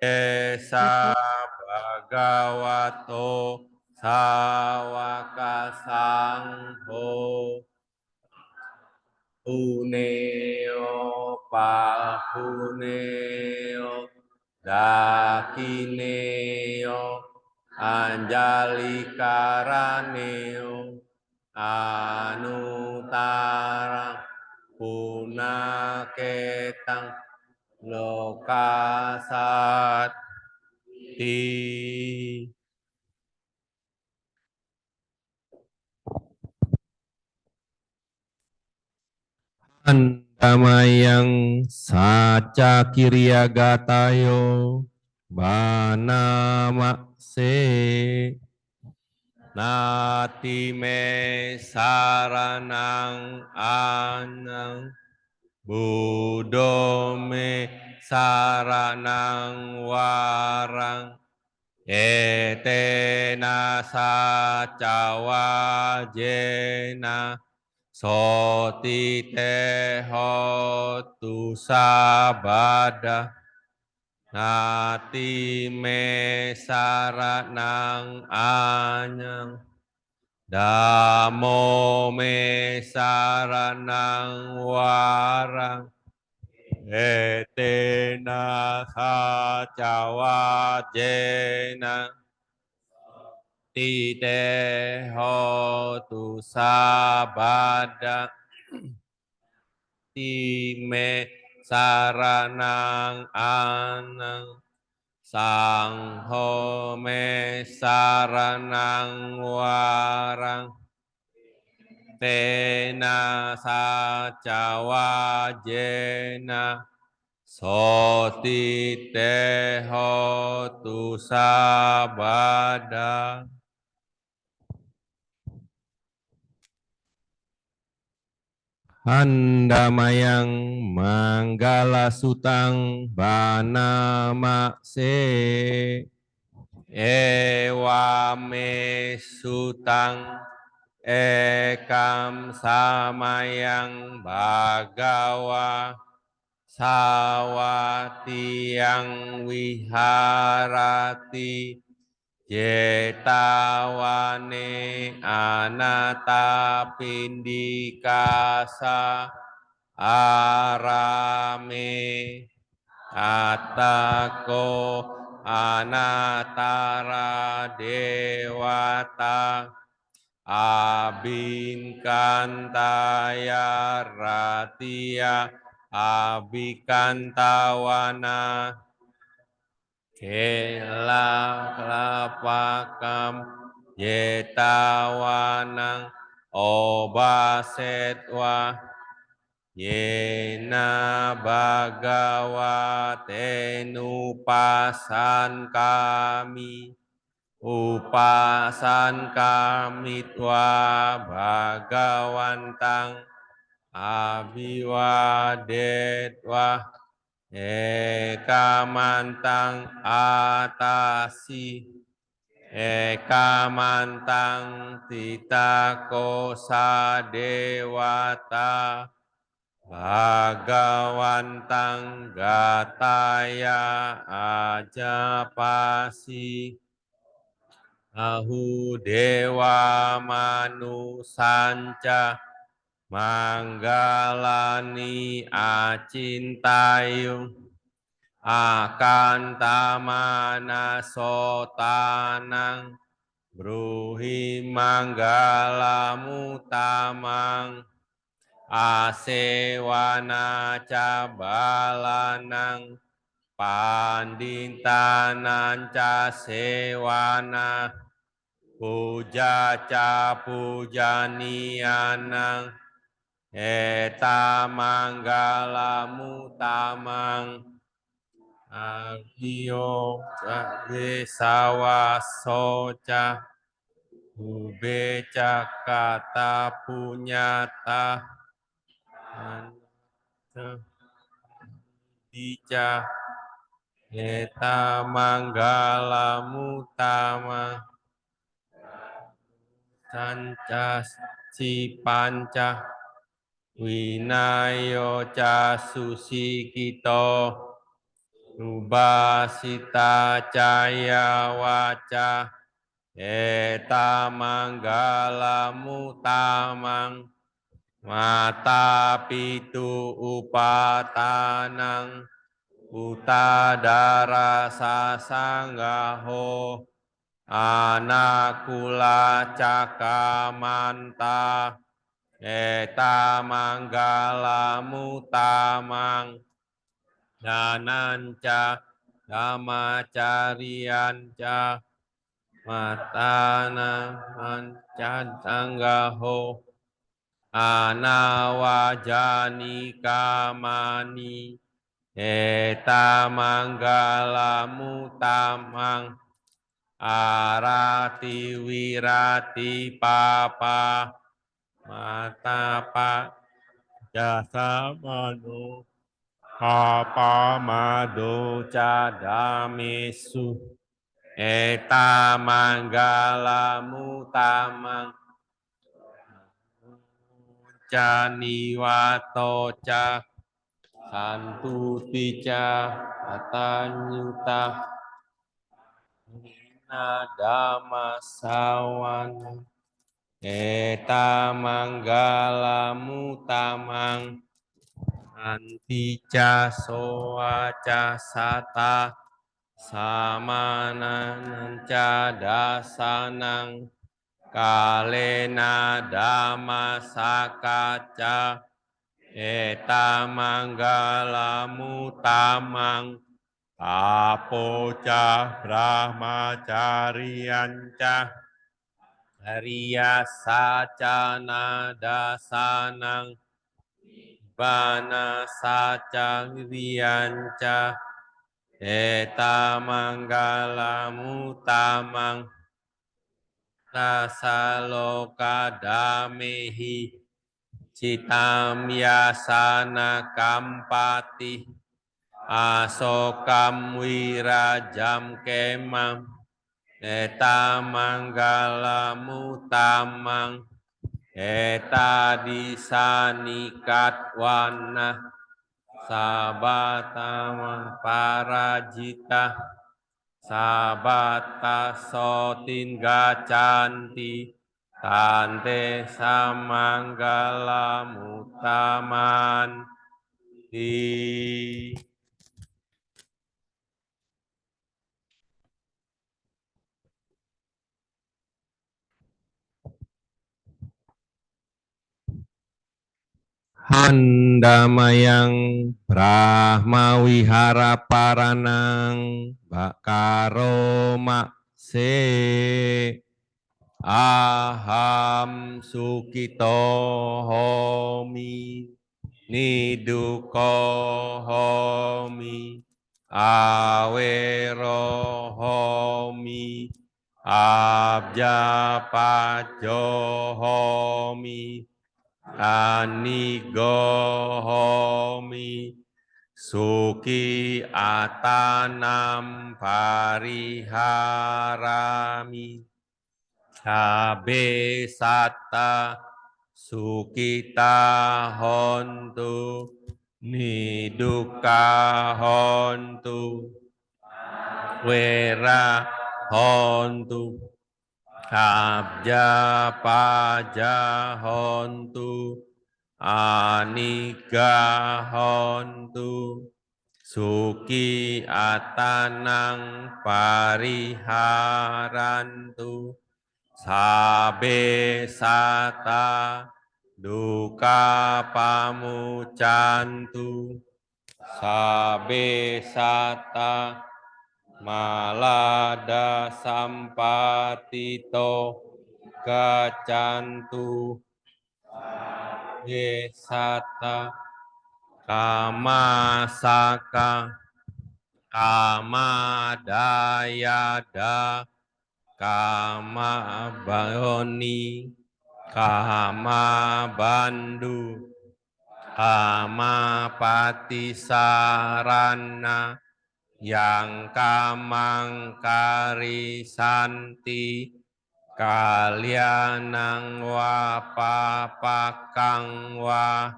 Esa bhagavato sawaka sangho Huneo pahuneo dakineo anjalikaraneo anutarang punaketang lokasati. Andamayang saca kiryagatayo banamakse natime saranang anang budome saranang warang etena saca wajena Soti teho tu sabada nati me saranang anyang damo me saranang warang etena saca wajena Tite ho tu sabada time saranang anang sangho me saranang warang tena saca wajena soti teho tu sabada. Handamayang manggala sutang banamakse ewame sutang ekam samayang bagawa sawatiyang wiharati Jetawane anatapindikasa arame atako anatara dewata abinkantaya ratia abikantawana Kela kelapakam yetawanang obasetwa yena bhagawate nupasan kami twa bhagawantang abiwadetwa ekamantang atasi ekamantang titakosa dewata bhagawantang gataya ajapasi ahu dewa manusanca manggalani acintayung akan tamana sotanang bruhi manggala mutamang asewana cabalanang pandintanan ca sewana puja ca pujanianang eta manggala mutamang Agyo sawa soca ubeca kata punyata dica eta manggala mutama sanca si panca winayo ca susikito Nubasita caya waca eta manggala mutamang mata pitu upatanang utadara sasanggaho anakula cakamanta eta manggala mutamang dananca damacarianca matana mancadanggaho anawajani kamani eta manggala mutamang arati wirati papa matapa jasa manu apa madu cadamesu eta manggala mutamang caniwato ca santuti ca atanyuta nadama sawan eta manggala mutamang antica soaca sata samananca dasanang kalena dhamma sakaca eta manggala mutamang tapoca brahmacarianca Hariya saca nadasanang bana saca viyanca eta manggala mutamang tasaloka damehi citam yasana kampati asokam wirajam kemam eta manggala mutamang eta disanikat wana sabatama parajita sabata sotin gacanti tante samanggala mutaman di Handamayang Brahma Wihara Paranang Bakaroma se aham sukito homi niduko homi awero homi abja pajo homi anigohomi suki atanam pariharami sabe satta sukita hontu niduka hontu wera hontu abja paja hontu aniga hontu suki atanang pariharantu sabe sata duka pamucantu sabe sata malada sampatito gacantu yesata kamasaka kamadayada kamabayoni kamabandu kamapatisarana yang kamang karisanti kalyanang wa papakang wa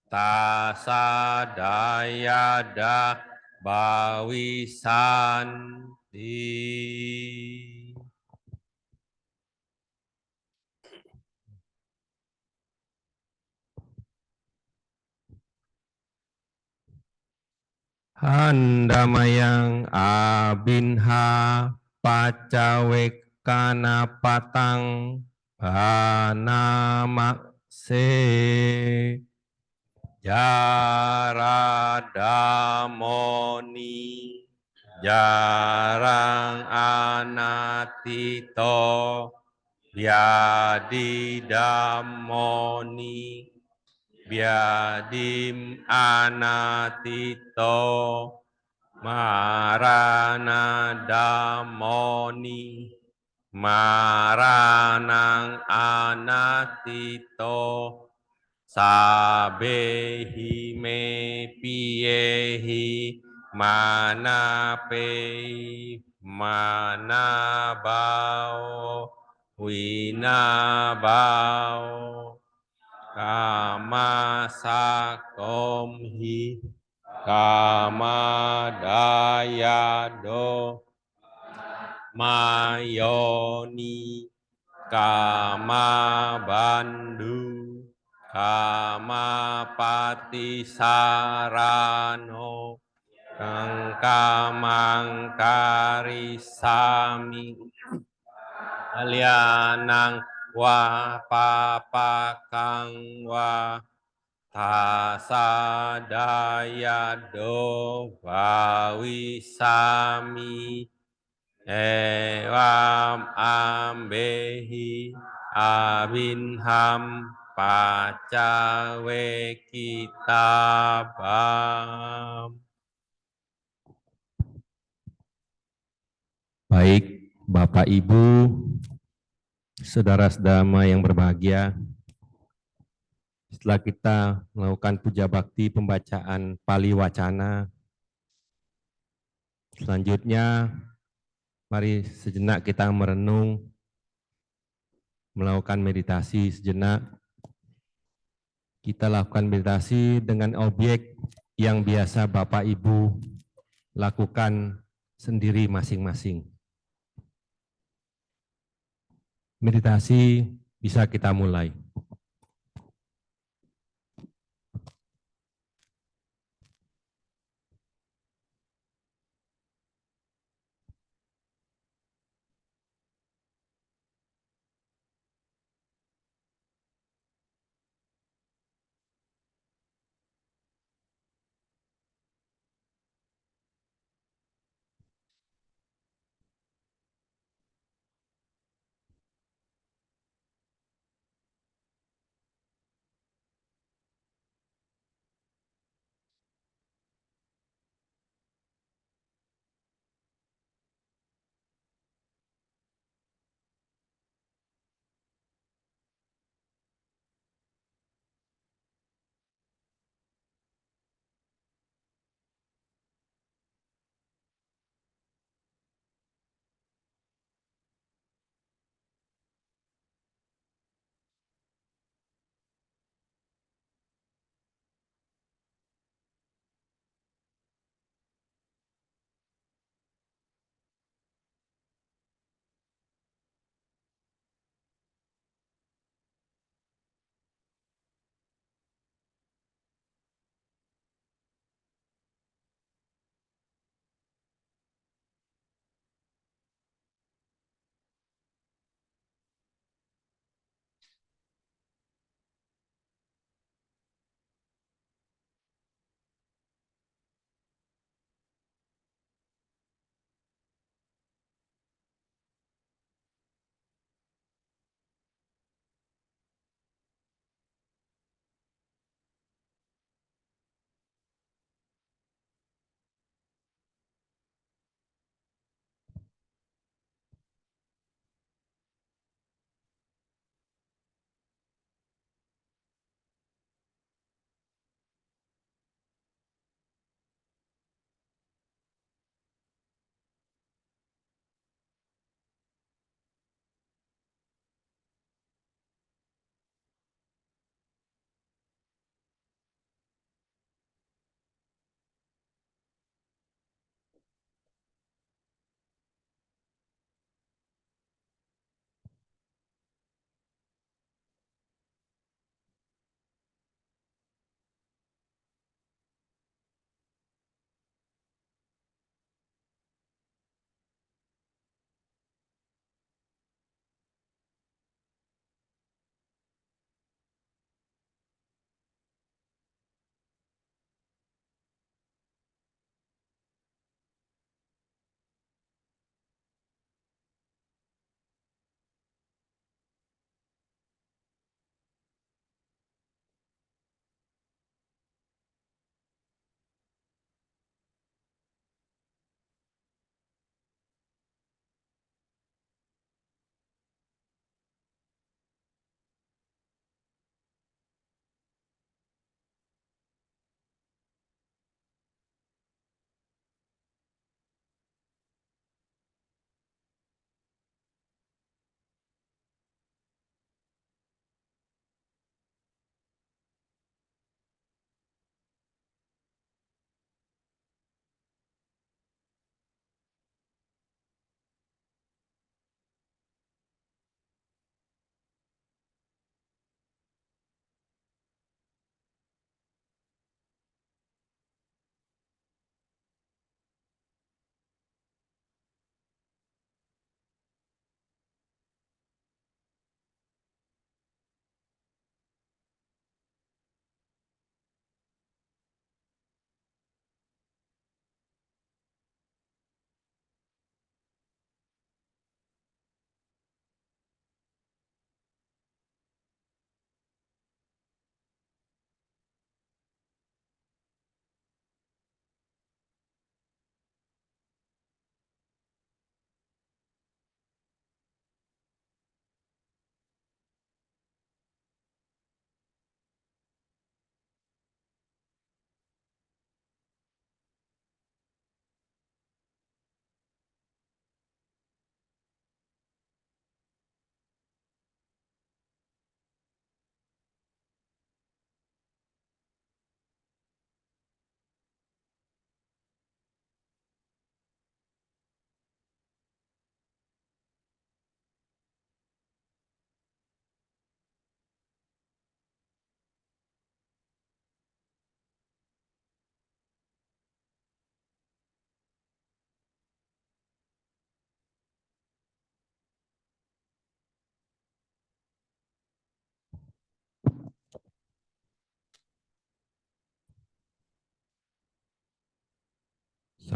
tasadayada Bawisanti. Handamayang abinha pacawekana patang banamakse jaradamoni jarang anatito biadidamoni biadim anatito marana damoni maranang anatito sabehi me piehi manapei manabao winabao kama sakomhi kama dayado mayoni kama bandu kama patisarano kang kamang karisami alianang wa papakang wa tasadayado bawisami ewam ambehi abinham pacawe kitabam. Baik, Bapak Ibu, saudara-saudara yang berbahagia, setelah kita melakukan puja bakti pembacaan Pali Wacana, selanjutnya mari sejenak kita merenung, melakukan meditasi sejenak. Kita lakukan meditasi dengan objek yang biasa Bapak Ibu lakukan sendiri masing-masing. Meditasi bisa kita mulai.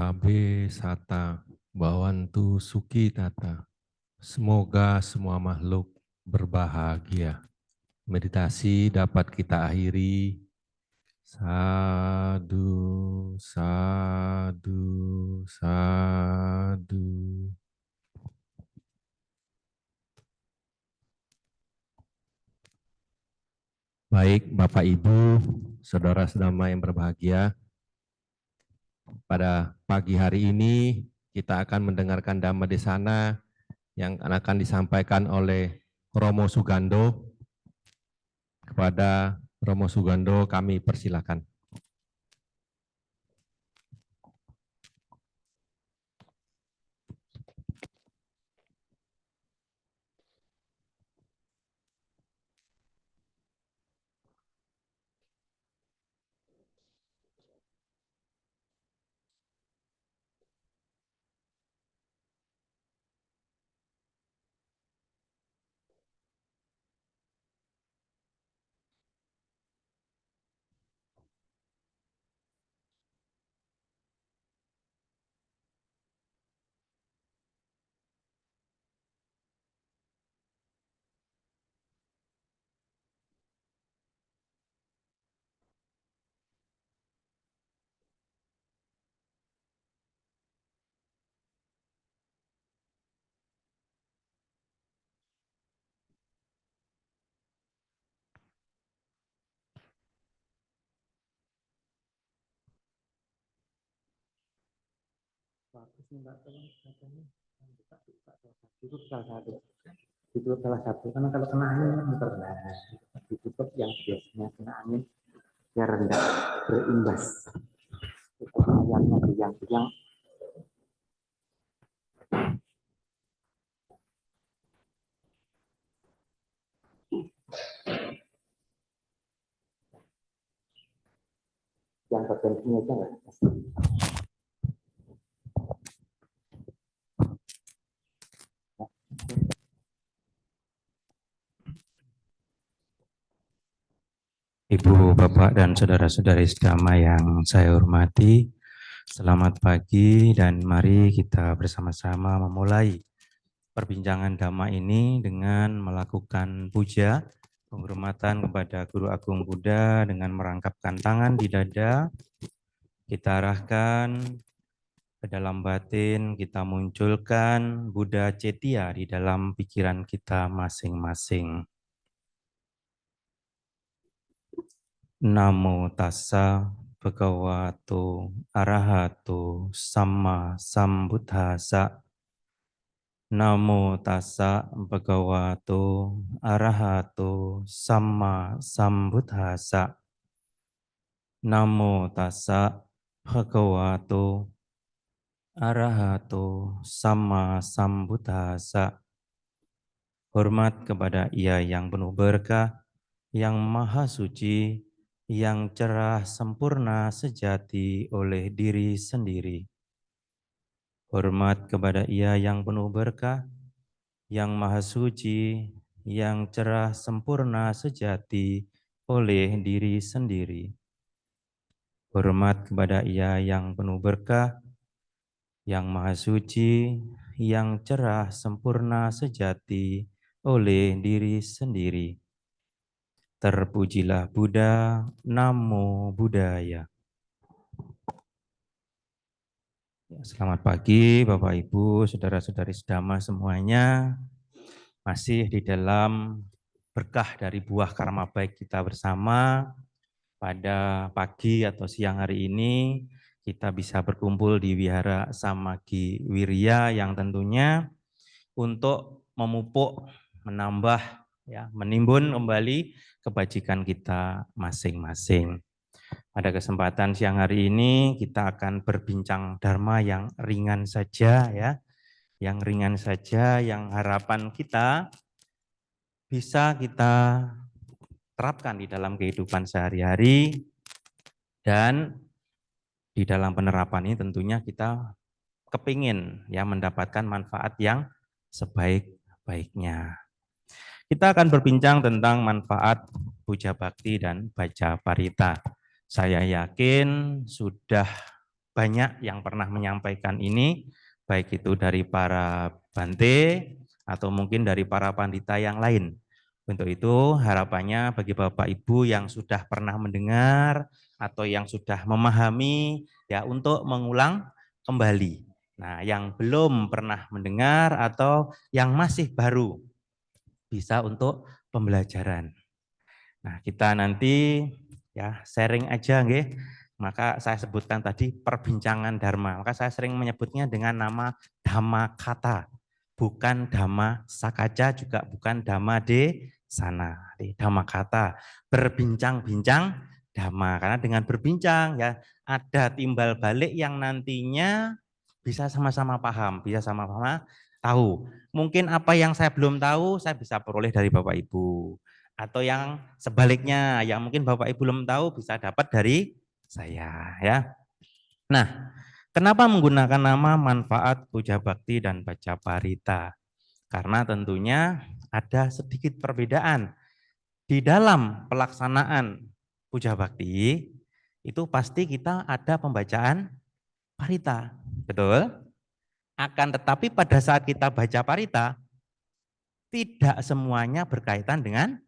Sabe Sata Bhawantu Suki Tata. Semoga semua makhluk berbahagia. Meditasi dapat kita akhiri. Sadu, sadu, sadu. Baik, Bapak Ibu, saudara-saudara yang berbahagia, pada pagi hari ini kita akan mendengarkan Dhamma Desana yang akan disampaikan oleh Romo Sugando. Kepada Romo Sugando kami persilakan. Tutup salah satu karena kalau kena angin muter, ditutup yang biasanya kena angin ya rendah berimbas ayamnya biang-biang. Yang potensinya aja nggak. Ibu, Bapak, dan saudara-saudari sedama yang saya hormati, selamat pagi dan mari kita bersama-sama memulai perbincangan Dhamma ini dengan melakukan puja, penghormatan kepada Guru Agung Buddha dengan merangkapkan tangan di dada, kita arahkan ke dalam batin, kita munculkan Buddha Cetia di dalam pikiran kita masing-masing. Namo tassa bhagavato arahato samma sambuddhassa. Namo tassa bhagavato arahato samma sambuddhassa. Namo tassa bhagavato arahato samma sambuddhassa. Hormat kepada Ia yang penuh berkah, yang maha suci, yang cerah sempurna sejati oleh diri sendiri. Hormat kepada Ia yang penuh berkah, yang maha suci, yang cerah sempurna sejati oleh diri sendiri. Hormat kepada Ia yang penuh berkah, yang maha suci, yang cerah sempurna sejati oleh diri sendiri. Terpujilah Buddha, Namo Buddhaya. Selamat pagi Bapak Ibu, saudara-saudari sedama semuanya. Masih di dalam berkah dari buah karma baik kita bersama. Pada pagi atau siang hari ini kita bisa berkumpul di Wihara Samagi Wirya yang tentunya untuk memupuk, menambah, menimbun kembali kebajikan kita masing-masing. Pada kesempatan siang hari ini kita akan berbincang dharma yang ringan saja yang ringan saja, yang harapan kita bisa kita terapkan di dalam kehidupan sehari-hari, dan di dalam penerapan ini tentunya kita kepingin mendapatkan manfaat yang sebaik-baiknya. Kita akan berbincang tentang manfaat puja bakti dan baca parita. Saya yakin sudah banyak yang pernah menyampaikan ini, baik itu dari para bante atau mungkin dari para pandita yang lain. Untuk itu harapannya bagi Bapak Ibu yang sudah pernah mendengar atau yang sudah memahami ya untuk mengulang kembali. Nah, yang belum pernah mendengar atau yang masih baru bisa untuk pembelajaran. Nah, kita nanti ya sharing aja nggih. Maka saya sebutkan tadi perbincangan dharma. Maka saya sering menyebutnya dengan nama Dhamma Kata. Bukan Dhamma Sakaca, juga bukan Dhamma de sana. Dhamma Kata. Berbincang-bincang Dhamma. Karena dengan berbincang ya ada timbal balik yang nantinya bisa sama-sama paham, bisa sama-sama tahu. Mungkin apa yang saya belum tahu, saya bisa peroleh dari Bapak Ibu. Atau yang sebaliknya, yang mungkin Bapak Ibu belum tahu bisa dapat dari saya ya. Nah, kenapa menggunakan nama manfaat puja bakti dan baca parita? Karena tentunya ada sedikit perbedaan di dalam pelaksanaan puja bakti itu pasti kita ada pembacaan parita, betul? Akan tetapi pada saat kita baca parita tidak semuanya berkaitan dengan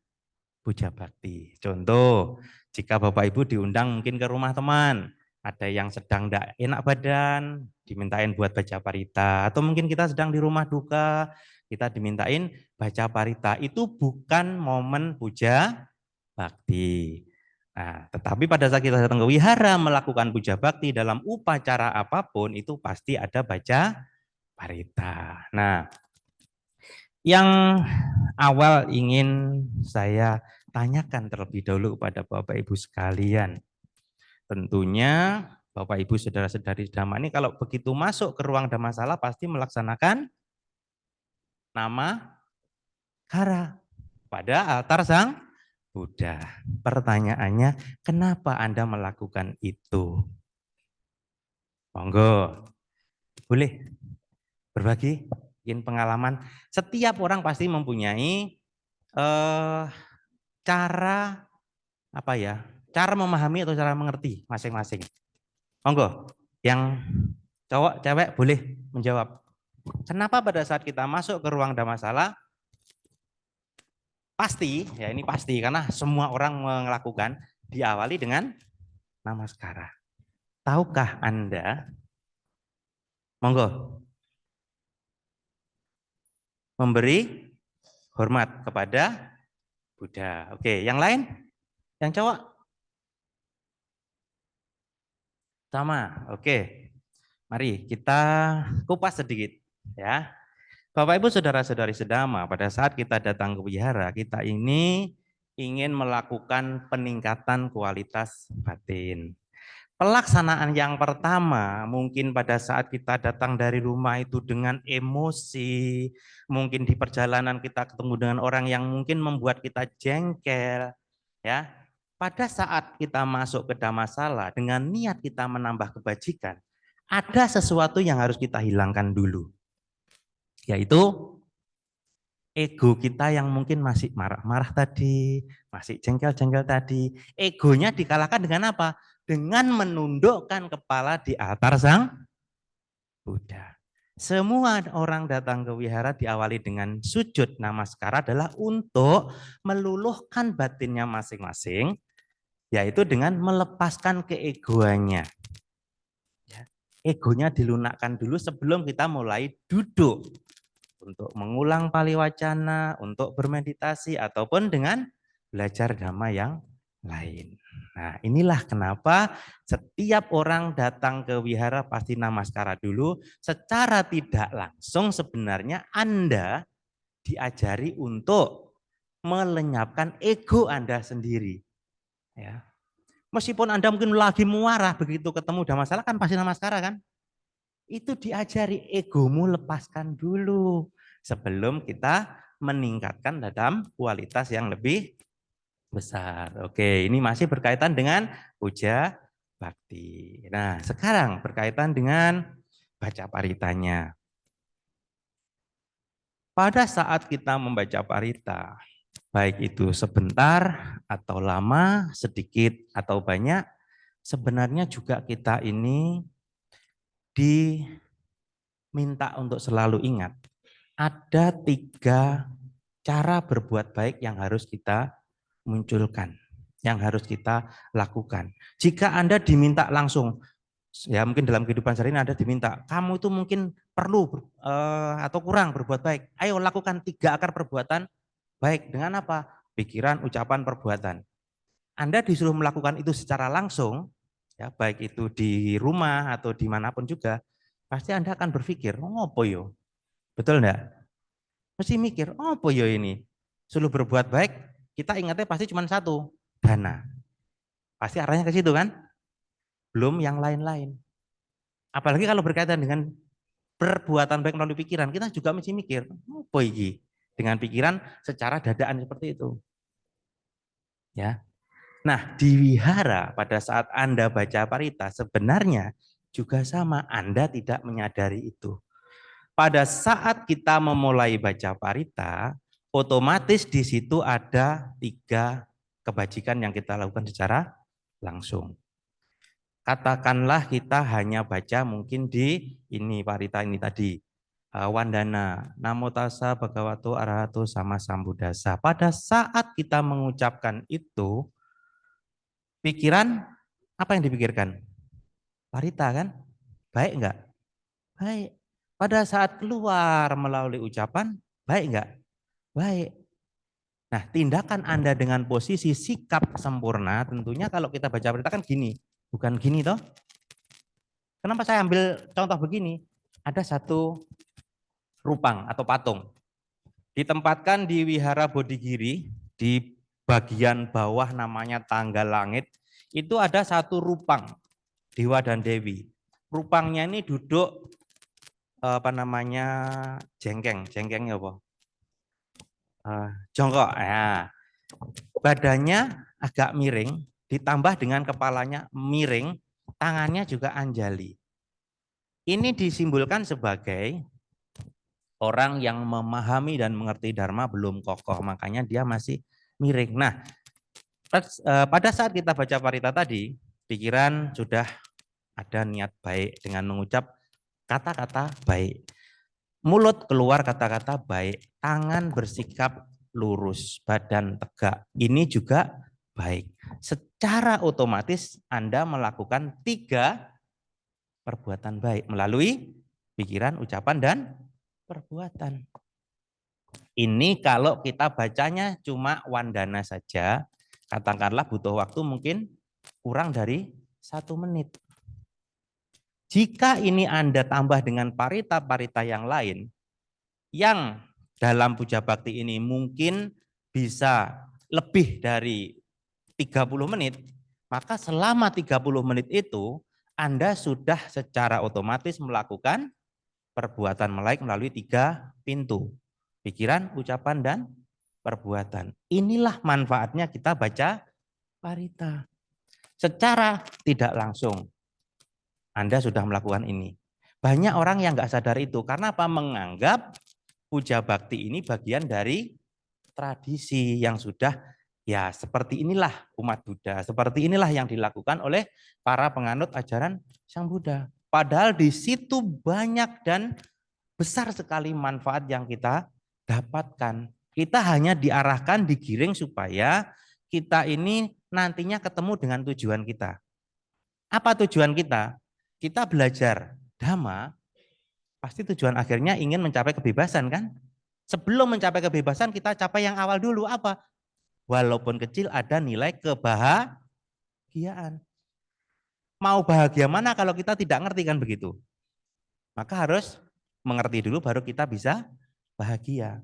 puja bakti. Contoh, jika Bapak Ibu diundang mungkin ke rumah teman, ada yang sedang tidak enak badan, dimintain buat baca parita. Atau mungkin kita sedang di rumah duka, kita dimintain baca parita. Itu bukan momen puja bakti. Nah, tetapi pada saat kita datang ke wihara melakukan puja bakti dalam upacara apapun, itu pasti ada baca parita. Nah, yang awal ingin saya tanyakan terlebih dahulu kepada Bapak Ibu sekalian. Tentunya Bapak Ibu saudara-saudari Dhamma ini kalau begitu masuk ke ruang Dhammasala pasti melaksanakan nama kara pada altar Sang Buddha. Pertanyaannya, kenapa Anda melakukan itu? Monggo, boleh berbagi ingin pengalaman. Setiap orang pasti mempunyai cara apa ya? Cara memahami atau cara mengerti masing-masing. Monggo, yang cowok, cewek boleh menjawab. Kenapa pada saat kita masuk ke ruang Dhammasala pasti, ya ini pasti karena semua orang melakukan diawali dengan namaskara. Tahukah Anda? Monggo. Memberi hormat kepada Buddha. Oke, yang lain? Yang cowok? Sama. Oke. Mari kita kupas sedikit ya. Bapak Ibu saudara-saudari sedama, pada saat kita datang ke wihara, kita ini ingin melakukan peningkatan kualitas batin. Pelaksanaan yang pertama, mungkin pada saat kita datang dari rumah itu dengan emosi, mungkin di perjalanan kita ketemu dengan orang yang mungkin membuat kita jengkel, ya. Pada saat kita masuk ke Dhammasala dengan niat kita menambah kebajikan, ada sesuatu yang harus kita hilangkan dulu, yaitu ego kita yang mungkin masih marah-marah tadi, masih jengkel-jengkel tadi. Egonya dikalahkan dengan apa? Dengan menundukkan kepala di altar Sang Buddha. Semua orang datang ke wihara diawali dengan sujud namaskara adalah untuk meluluhkan batinnya masing-masing, yaitu dengan melepaskan keegoannya. Egonya dilunakkan dulu sebelum kita mulai duduk untuk mengulang paliwacana, untuk bermeditasi, ataupun dengan belajar dhamma yang lain. Nah, inilah kenapa setiap orang datang ke wihara pasti namaskara dulu. Secara tidak langsung sebenarnya Anda diajari untuk melenyapkan ego Anda sendiri. Ya. Meskipun Anda mungkin lagi muarah begitu ketemu Dhammasala kan pasti namaskara kan? Itu diajari egomu lepaskan dulu sebelum kita meningkatkan dalam kualitas yang lebih besar. Oke, ini masih berkaitan dengan puja bakti. Nah, sekarang berkaitan dengan baca paritanya. Pada saat kita membaca parita, baik itu sebentar atau lama, sedikit atau banyak, sebenarnya juga kita ini diminta untuk selalu ingat, ada 3 cara berbuat baik yang harus kita munculkan, yang harus kita lakukan. Jika Anda diminta langsung, ya mungkin dalam kehidupan sehari-hari Anda diminta, kamu itu mungkin perlu atau kurang berbuat baik. Ayo lakukan 3 akar perbuatan baik. Dengan apa? Pikiran, ucapan, perbuatan. Anda disuruh melakukan itu secara langsung, ya baik itu di rumah atau dimanapun juga, pasti Anda akan berpikir, oh apa yo? Betul enggak? Mesti mikir, oh apa yo ini? Suruh berbuat baik, kita ingatnya pasti cuma satu, dana. Pasti arahnya ke situ kan? Belum yang lain-lain. Apalagi kalau berkaitan dengan perbuatan baik melalui pikiran, kita juga mesti mikir, apa iki? Dengan pikiran secara dadaan seperti itu. Ya. Nah, di wihara pada saat Anda baca parita sebenarnya juga sama, Anda tidak menyadari itu. Pada saat kita memulai baca parita, otomatis di situ ada 3 kebajikan yang kita lakukan secara langsung. Katakanlah kita hanya baca mungkin di ini parita ini tadi, Wandana, Namo tassa bhagavato arahato sama sambuddhassa. Pada saat kita mengucapkan itu, pikiran apa yang dipikirkan? Parita kan? Baik enggak? Baik. Pada saat keluar melalui ucapan, baik enggak? Baik. Nah, tindakan Anda dengan posisi sikap sempurna, tentunya kalau kita baca parita kan gini. Bukan gini toh? Kenapa saya ambil contoh begini? Ada satu rupang atau patung. Ditempatkan di Wihara Bodhigiri, di bagian bawah namanya tangga langit, itu ada satu rupang, dewa dan dewi. Rupangnya ini duduk jengkengnya apa? Jongkok. Ya. Badannya agak miring, ditambah dengan kepalanya miring, tangannya juga anjali. Ini disimbolkan sebagai orang yang memahami dan mengerti Dharma belum kokoh, makanya dia masih miring. Nah, pada saat kita baca parita tadi, pikiran sudah ada niat baik dengan mengucap kata-kata baik. Mulut keluar kata-kata baik, tangan bersikap lurus, badan tegak. Ini juga baik. Secara otomatis Anda melakukan 3 perbuatan baik melalui pikiran, ucapan, dan perbuatan. Ini kalau kita bacanya cuma wandana saja, katakanlah butuh waktu mungkin kurang dari 1 menit. Jika ini Anda tambah dengan parita-parita yang lain, yang dalam puja bakti ini mungkin bisa lebih dari 30 menit, maka selama 30 menit itu Anda sudah secara otomatis melakukan perbuatan baik melalui 3 pintu. Pikiran, ucapan, dan perbuatan. Inilah manfaatnya kita baca parita. Secara tidak langsung Anda sudah melakukan ini. Banyak orang yang nggak sadar itu. Karena apa? Menganggap puja bakti ini bagian dari tradisi yang sudah ya seperti inilah umat Buddha. Seperti inilah yang dilakukan oleh para penganut ajaran Sang Buddha. Padahal di situ banyak dan besar sekali manfaat yang kita dapatkan. Kita hanya diarahkan, digiring supaya kita ini nantinya ketemu dengan tujuan kita. Apa tujuan kita? Kita belajar Dhamma, pasti tujuan akhirnya ingin mencapai kebebasan kan? Sebelum mencapai kebebasan kita capai yang awal dulu apa? Walaupun kecil ada nilai kebahagiaan. Mau bahagia mana kalau kita tidak ngerti kan begitu? Maka harus mengerti dulu baru kita bisa bahagia.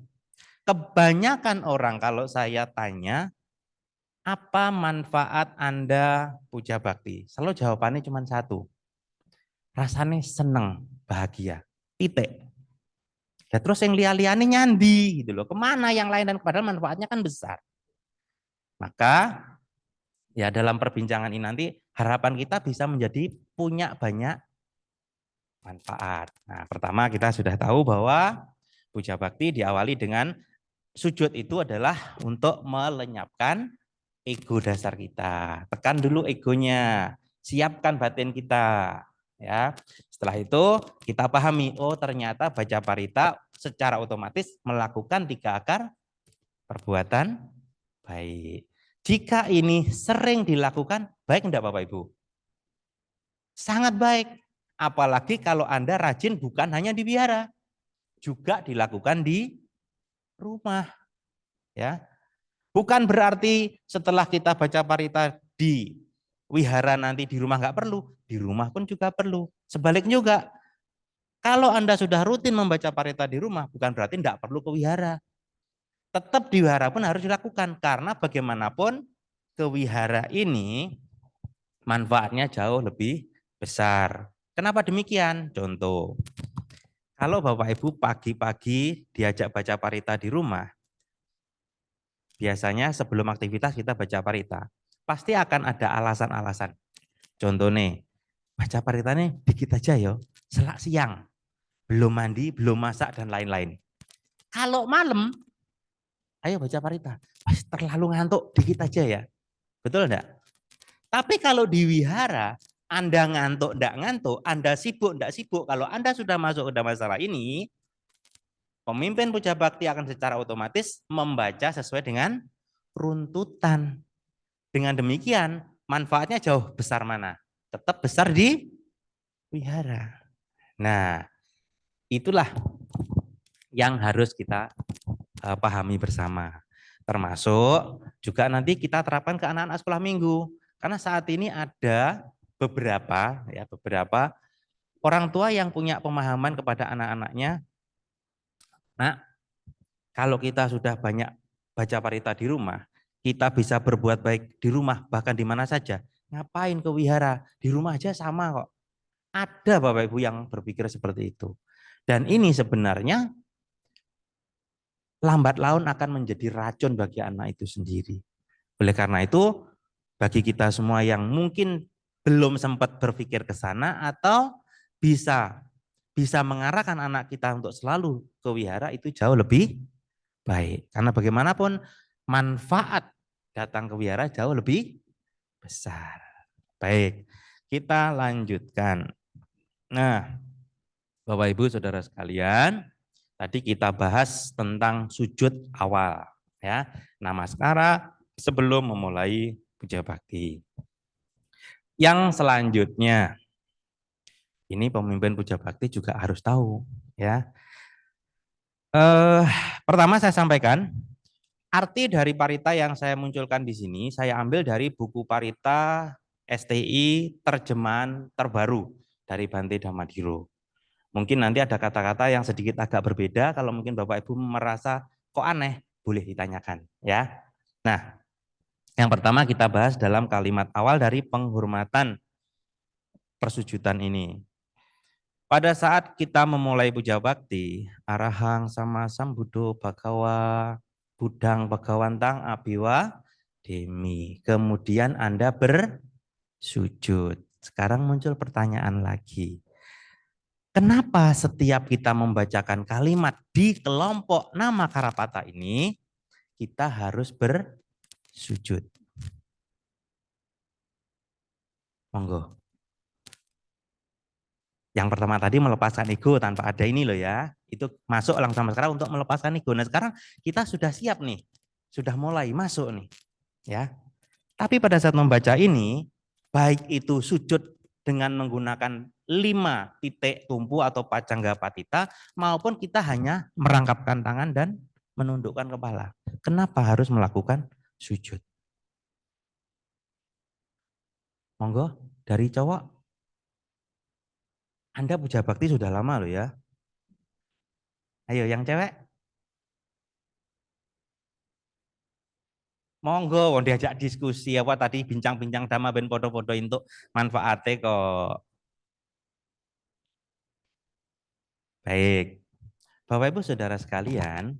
Kebanyakan orang kalau saya tanya, apa manfaat Anda puja bakti? Selalu jawabannya cuma satu. Rasanya seneng, bahagia. Titik. Ya terus yang liane nyandi gitu loh. Kemana yang lain dan padahal manfaatnya kan besar. Maka ya dalam perbincangan ini nanti harapan kita bisa menjadi punya banyak manfaat. Nah, pertama kita sudah tahu bahwa puja bakti diawali dengan sujud itu adalah untuk melenyapkan ego dasar kita. Tekan dulu egonya, siapkan batin kita. Ya, setelah itu kita pahami, oh ternyata baca parita secara otomatis melakukan 3 akar perbuatan baik. Jika ini sering dilakukan, baik enggak Bapak Ibu? Sangat baik. Apalagi kalau Anda rajin bukan hanya di wihara, juga dilakukan di rumah. Ya, bukan berarti setelah kita baca parita di wihara nanti di rumah nggak perlu, di rumah pun juga perlu. Sebaliknya juga, kalau Anda sudah rutin membaca parita di rumah, bukan berarti tidak perlu ke wihara. Tetap di wihara pun harus dilakukan, karena bagaimanapun ke wihara ini manfaatnya jauh lebih besar. Kenapa demikian? Contoh, kalau Bapak Ibu pagi-pagi diajak baca parita di rumah, biasanya sebelum aktivitas kita baca parita, pasti akan ada alasan-alasan. Contoh nih, baca parita nih dikit aja ya, selak siang, belum mandi, belum masak, dan lain-lain. Kalau malam, ayo baca parita, terlalu ngantuk, dikit aja ya. Betul enggak? Tapi kalau di wihara, Anda ngantuk, enggak ngantuk, Anda sibuk, enggak sibuk, kalau Anda sudah masuk ke dalam masalah ini, pemimpin puja bakti akan secara otomatis membaca sesuai dengan runtutan. Dengan demikian, manfaatnya jauh besar mana? Tetap besar di wihara. Nah, itulah yang harus kita pahami bersama. Termasuk juga nanti kita terapkan ke anak-anak sekolah minggu. Karena saat ini ada beberapa orang tua yang punya pemahaman kepada anak-anaknya. Nah, kalau kita sudah banyak baca parita di rumah, kita bisa berbuat baik di rumah, bahkan di mana saja. Ngapain ke wihara? Di rumah aja sama kok. Ada Bapak Ibu yang berpikir seperti itu. Dan ini sebenarnya lambat laun akan menjadi racun bagi anak itu sendiri. Oleh karena itu, bagi kita semua yang mungkin belum sempat berpikir ke sana atau bisa mengarahkan anak kita untuk selalu ke wihara, itu jauh lebih baik. Karena bagaimanapun manfaat datang ke wihara jauh lebih besar. Baik, kita lanjutkan. Nah, Bapak Ibu Saudara sekalian, tadi kita bahas tentang sujud awal ya. Namaskara sebelum memulai puja bakti. Yang selanjutnya, ini pemimpin puja bakti juga harus tahu ya. Pertama saya sampaikan, arti dari parita yang saya munculkan di sini, saya ambil dari buku parita STI terjemahan terbaru dari Bante Damadhiro. Mungkin nanti ada kata-kata yang sedikit agak berbeda, kalau mungkin Bapak Ibu merasa kok aneh, boleh ditanyakan ya. Nah, yang pertama kita bahas dalam kalimat awal dari penghormatan persujudan ini. Pada saat kita memulai puja bakti, arahang sama sambuddho bhagawa budang bhagawantang abiwa demi. Kemudian Anda bersujud. Sekarang muncul pertanyaan lagi. Kenapa setiap kita membacakan kalimat di kelompok nama Karapata ini, kita harus bersujud? Monggo. Yang pertama tadi melepaskan ego tanpa ada ini loh ya. Itu masuk langsung sekarang untuk melepaskan ego. Nah sekarang kita sudah siap nih. Sudah mulai masuk nih. Ya. Tapi pada saat membaca ini, baik itu sujud dengan menggunakan 5 titik tumpu atau pacangga patita, maupun kita hanya merangkapkan tangan dan menundukkan kepala. Kenapa harus melakukan sujud? Monggo, dari cowok. Anda puja bakti sudah lama loh ya. Ayo yang cewek. Monggo, wong diajak diskusi apa tadi bincang-bincang dhamma ben podo-podo untuk manfaatnya kok. Baik. Bapak Ibu Saudara sekalian,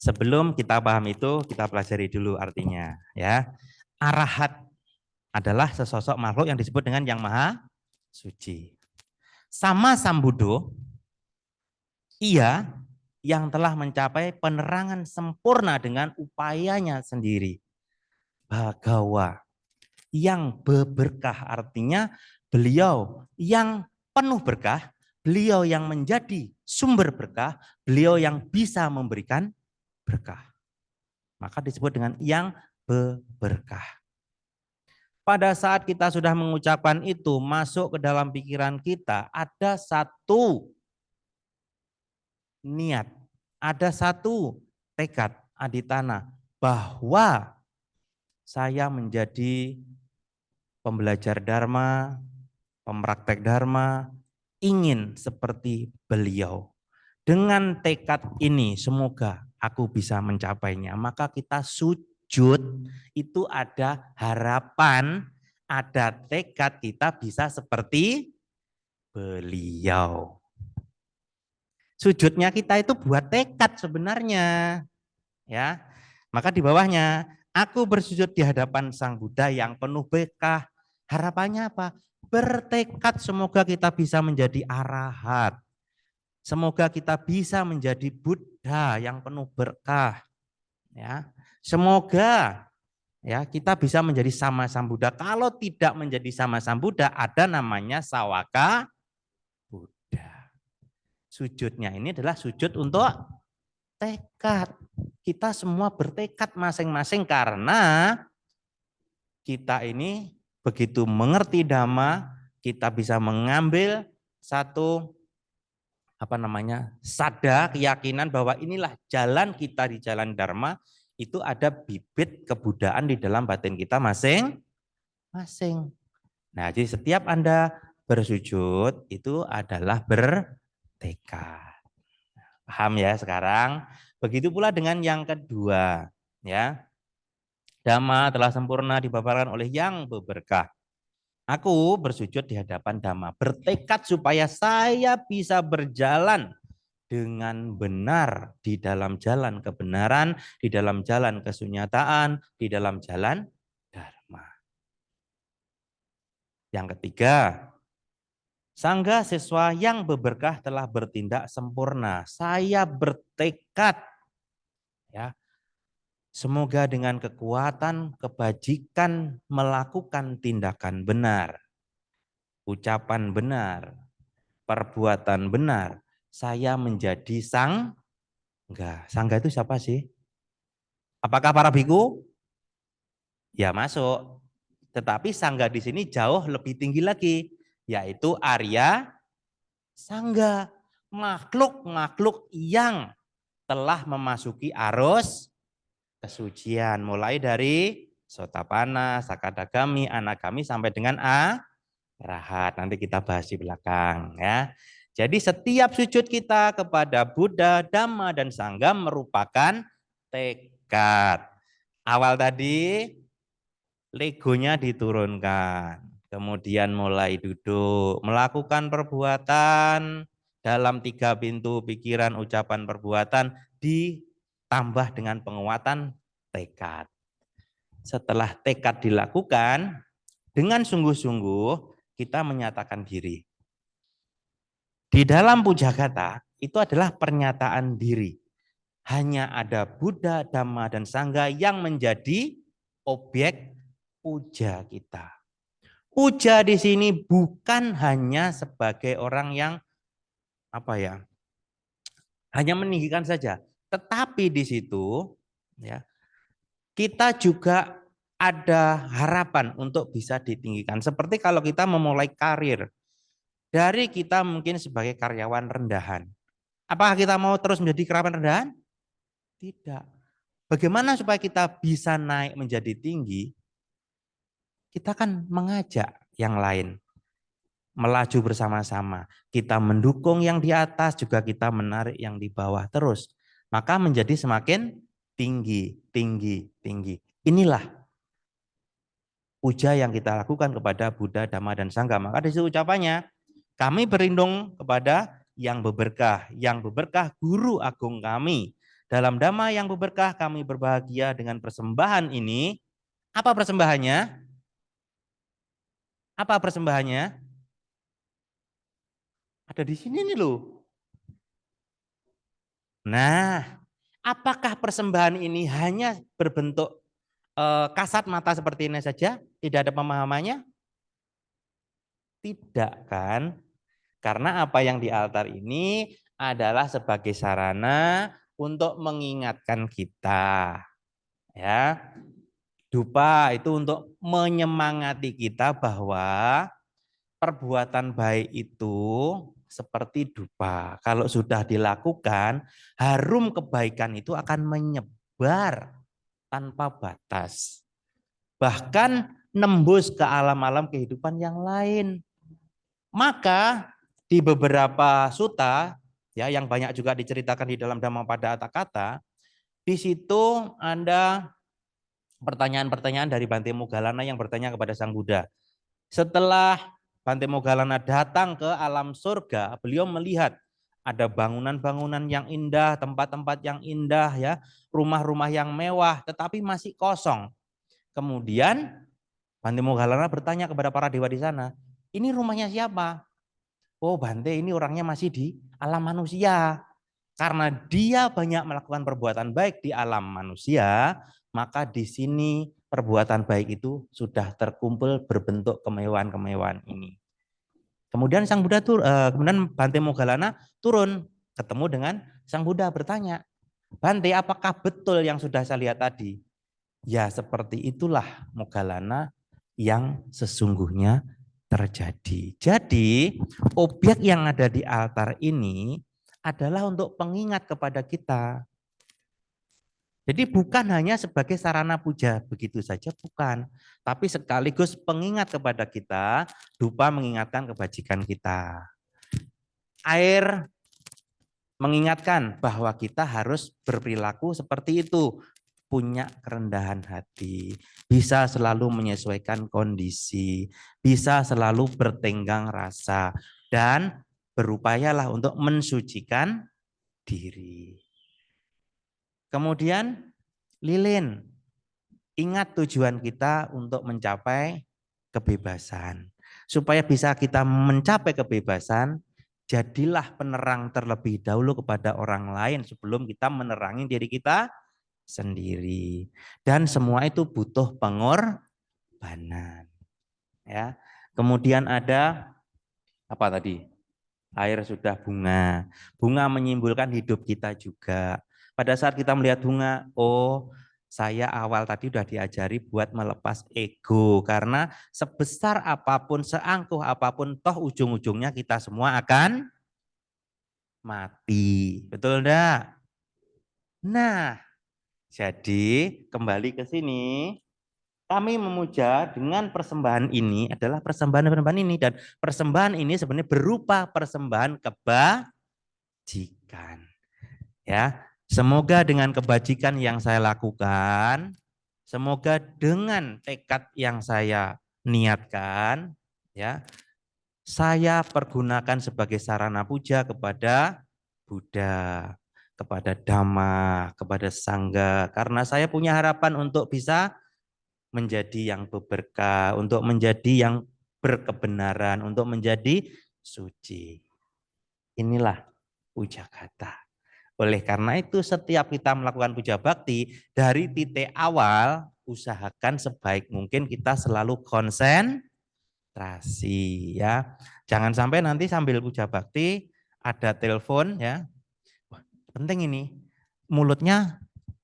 sebelum kita paham itu, kita pelajari dulu artinya ya. Arahat adalah sesosok makhluk yang disebut dengan yang maha suci. Sama Sambuddho, ia yang telah mencapai penerangan sempurna dengan upayanya sendiri. Bhagawa, yang berberkah, artinya beliau yang penuh berkah, beliau yang menjadi sumber berkah, beliau yang bisa memberikan berkah. Maka disebut dengan yang berkah. Pada saat kita sudah mengucapkan itu, masuk ke dalam pikiran kita, ada satu niat, ada satu tekad aditana bahwa saya menjadi pembelajar dharma, pempraktek dharma, ingin seperti beliau. Dengan tekad ini semoga aku bisa mencapainya. Maka kita sujud itu ada harapan, ada tekad kita bisa seperti beliau. Sujudnya kita itu buat tekad sebenarnya. Ya. Maka di bawahnya, aku bersujud di hadapan Sang Buddha yang penuh berkah. Harapannya apa? Bertekad semoga kita bisa menjadi arahat. Semoga kita bisa menjadi Buddha yang penuh berkah. Ya. Semoga ya kita bisa menjadi sama Sang Buddha. Kalau tidak menjadi sama Sang Buddha, ada namanya Sawaka Buddha. Sujudnya ini adalah sujud untuk tekad. Kita semua bertekad masing-masing karena kita ini begitu mengerti Dhamma, kita bisa mengambil satu sada keyakinan bahwa inilah jalan kita di jalan Dharma, itu ada bibit kebudayaan di dalam batin kita masing-masing. Nah, jadi setiap Anda bersujud itu adalah bertekad. Paham ya sekarang? Begitu pula dengan yang kedua, ya. Dhamma telah sempurna dibabarkan oleh yang berberkah. Aku bersujud di hadapan Dhamma, bertekad supaya saya bisa berjalan dengan benar di dalam jalan kebenaran, di dalam jalan kesunyataan, di dalam jalan Dharma. Yang ketiga, Sangga siswa yang berberkah telah bertindak sempurna. Saya bertekad, ya, semoga dengan kekuatan kebajikan melakukan tindakan benar, ucapan benar, perbuatan benar, saya menjadi sangga. Sangga itu siapa sih? Apakah para biku? Ya masuk. Tetapi sangga di sini jauh lebih tinggi lagi, yaitu Arya Sangga. Makhluk-makhluk yang telah memasuki arus kesucian. Mulai dari Sotapana, Sakadagami, Anagami sampai dengan Arahat. Nanti kita bahas di belakang ya. Jadi setiap sujud kita kepada Buddha, Dhamma, dan Sangga merupakan tekad. Awal tadi legonya diturunkan. Kemudian mulai duduk, melakukan perbuatan dalam 3 pintu pikiran, ucapan, perbuatan, ditambah dengan penguatan tekad. Setelah tekad dilakukan, dengan sungguh-sungguh kita menyatakan diri. Di dalam Pujagata itu adalah pernyataan diri. Hanya ada Buddha, Dhamma, dan Sangga yang menjadi objek puja kita. Puja di sini bukan hanya sebagai orang yang hanya meninggikan saja, tetapi di situ ya kita juga ada harapan untuk bisa ditinggikan. Seperti kalau kita memulai karir, dari kita mungkin sebagai karyawan rendahan. Apakah kita mau terus menjadi karyawan rendahan? Tidak. Bagaimana supaya kita bisa naik menjadi tinggi? Kita kan mengajak yang lain melaju bersama-sama. Kita mendukung yang di atas, juga kita menarik yang di bawah terus. Maka menjadi semakin tinggi, tinggi, tinggi. Inilah puja yang kita lakukan kepada Buddha, Dhamma, dan Sangga. Maka di situ ucapannya, kami berlindung kepada yang berberkah guru agung kami. Dalam Dhamma yang berberkah kami berbahagia dengan persembahan ini. Apa persembahannya? Apa persembahannya? Ada di sini nih loh. Nah, apakah persembahan ini hanya berbentuk kasat mata seperti ini saja? Tidak ada pemahamannya? Tidak kan? Karena apa yang di altar ini adalah sebagai sarana untuk mengingatkan kita. Ya. Dupa itu untuk menyemangati kita bahwa perbuatan baik itu seperti dupa. Kalau sudah dilakukan, harum kebaikan itu akan menyebar tanpa batas. Bahkan nembus ke alam-alam kehidupan yang lain. Maka di beberapa suta ya yang banyak juga diceritakan di dalam Dhammapada Atthakatha, di situ ada pertanyaan-pertanyaan dari Bante Moggallana yang bertanya kepada Sang Buddha. Setelah Bante Moggallana datang ke alam surga, beliau melihat ada bangunan-bangunan yang indah, tempat-tempat yang indah ya, rumah-rumah yang mewah tetapi masih kosong. Kemudian Bante Moggallana bertanya kepada para dewa di sana, "Ini rumahnya siapa?" "Oh, Bante, ini orangnya masih di alam manusia." Karena dia banyak melakukan perbuatan baik di alam manusia, maka di sini perbuatan baik itu sudah terkumpul berbentuk kemewahan-kemewahan ini. Kemudian Sang Buddha kemudian Bante Moggallana turun ketemu dengan Sang Buddha bertanya, "Bante, apakah betul yang sudah saya lihat tadi?" Ya, seperti itulah Moggallana yang sesungguhnya terjadi. Jadi, objek yang ada di altar ini adalah untuk pengingat kepada kita. Jadi bukan hanya sebagai sarana puja begitu saja, bukan. Tapi sekaligus pengingat kepada kita, dupa mengingatkan kebajikan kita. Air mengingatkan bahwa kita harus berperilaku seperti itu. Punya kerendahan hati, bisa selalu menyesuaikan kondisi, bisa selalu bertenggang rasa, dan berupayalah untuk mensucikan diri. Kemudian lilin, ingat tujuan kita untuk mencapai kebebasan. Supaya bisa kita mencapai kebebasan, jadilah penerang terlebih dahulu kepada orang lain sebelum kita menerangi diri kita sendiri. Dan semua itu butuh pengorbanan. Ya. Kemudian ada apa tadi? Air sudah bunga. Bunga menyimbolkan hidup kita juga. Pada saat kita melihat bunga, oh saya awal tadi sudah diajari buat melepas ego. Karena sebesar apapun, seangkuh apapun, toh ujung-ujungnya kita semua akan mati. Betul enggak? Nah, jadi kembali ke sini. Kami memuja dengan persembahan ini adalah persembahan ini. Dan persembahan ini sebenarnya berupa persembahan kebajikan. Ya, semoga dengan kebajikan yang saya lakukan, semoga dengan tekad yang saya niatkan, ya, saya pergunakan sebagai sarana puja kepada Buddha, kepada Dhamma, kepada Sangha, karena saya punya harapan untuk bisa menjadi yang berberkah, untuk menjadi yang berkebenaran, untuk menjadi suci. Inilah puja kata. Oleh karena itu setiap kita melakukan puja bakti, dari titik awal usahakan sebaik mungkin kita selalu konsentrasi ya. Jangan sampai nanti sambil puja bakti ada telepon ya. Wah, penting ini. Mulutnya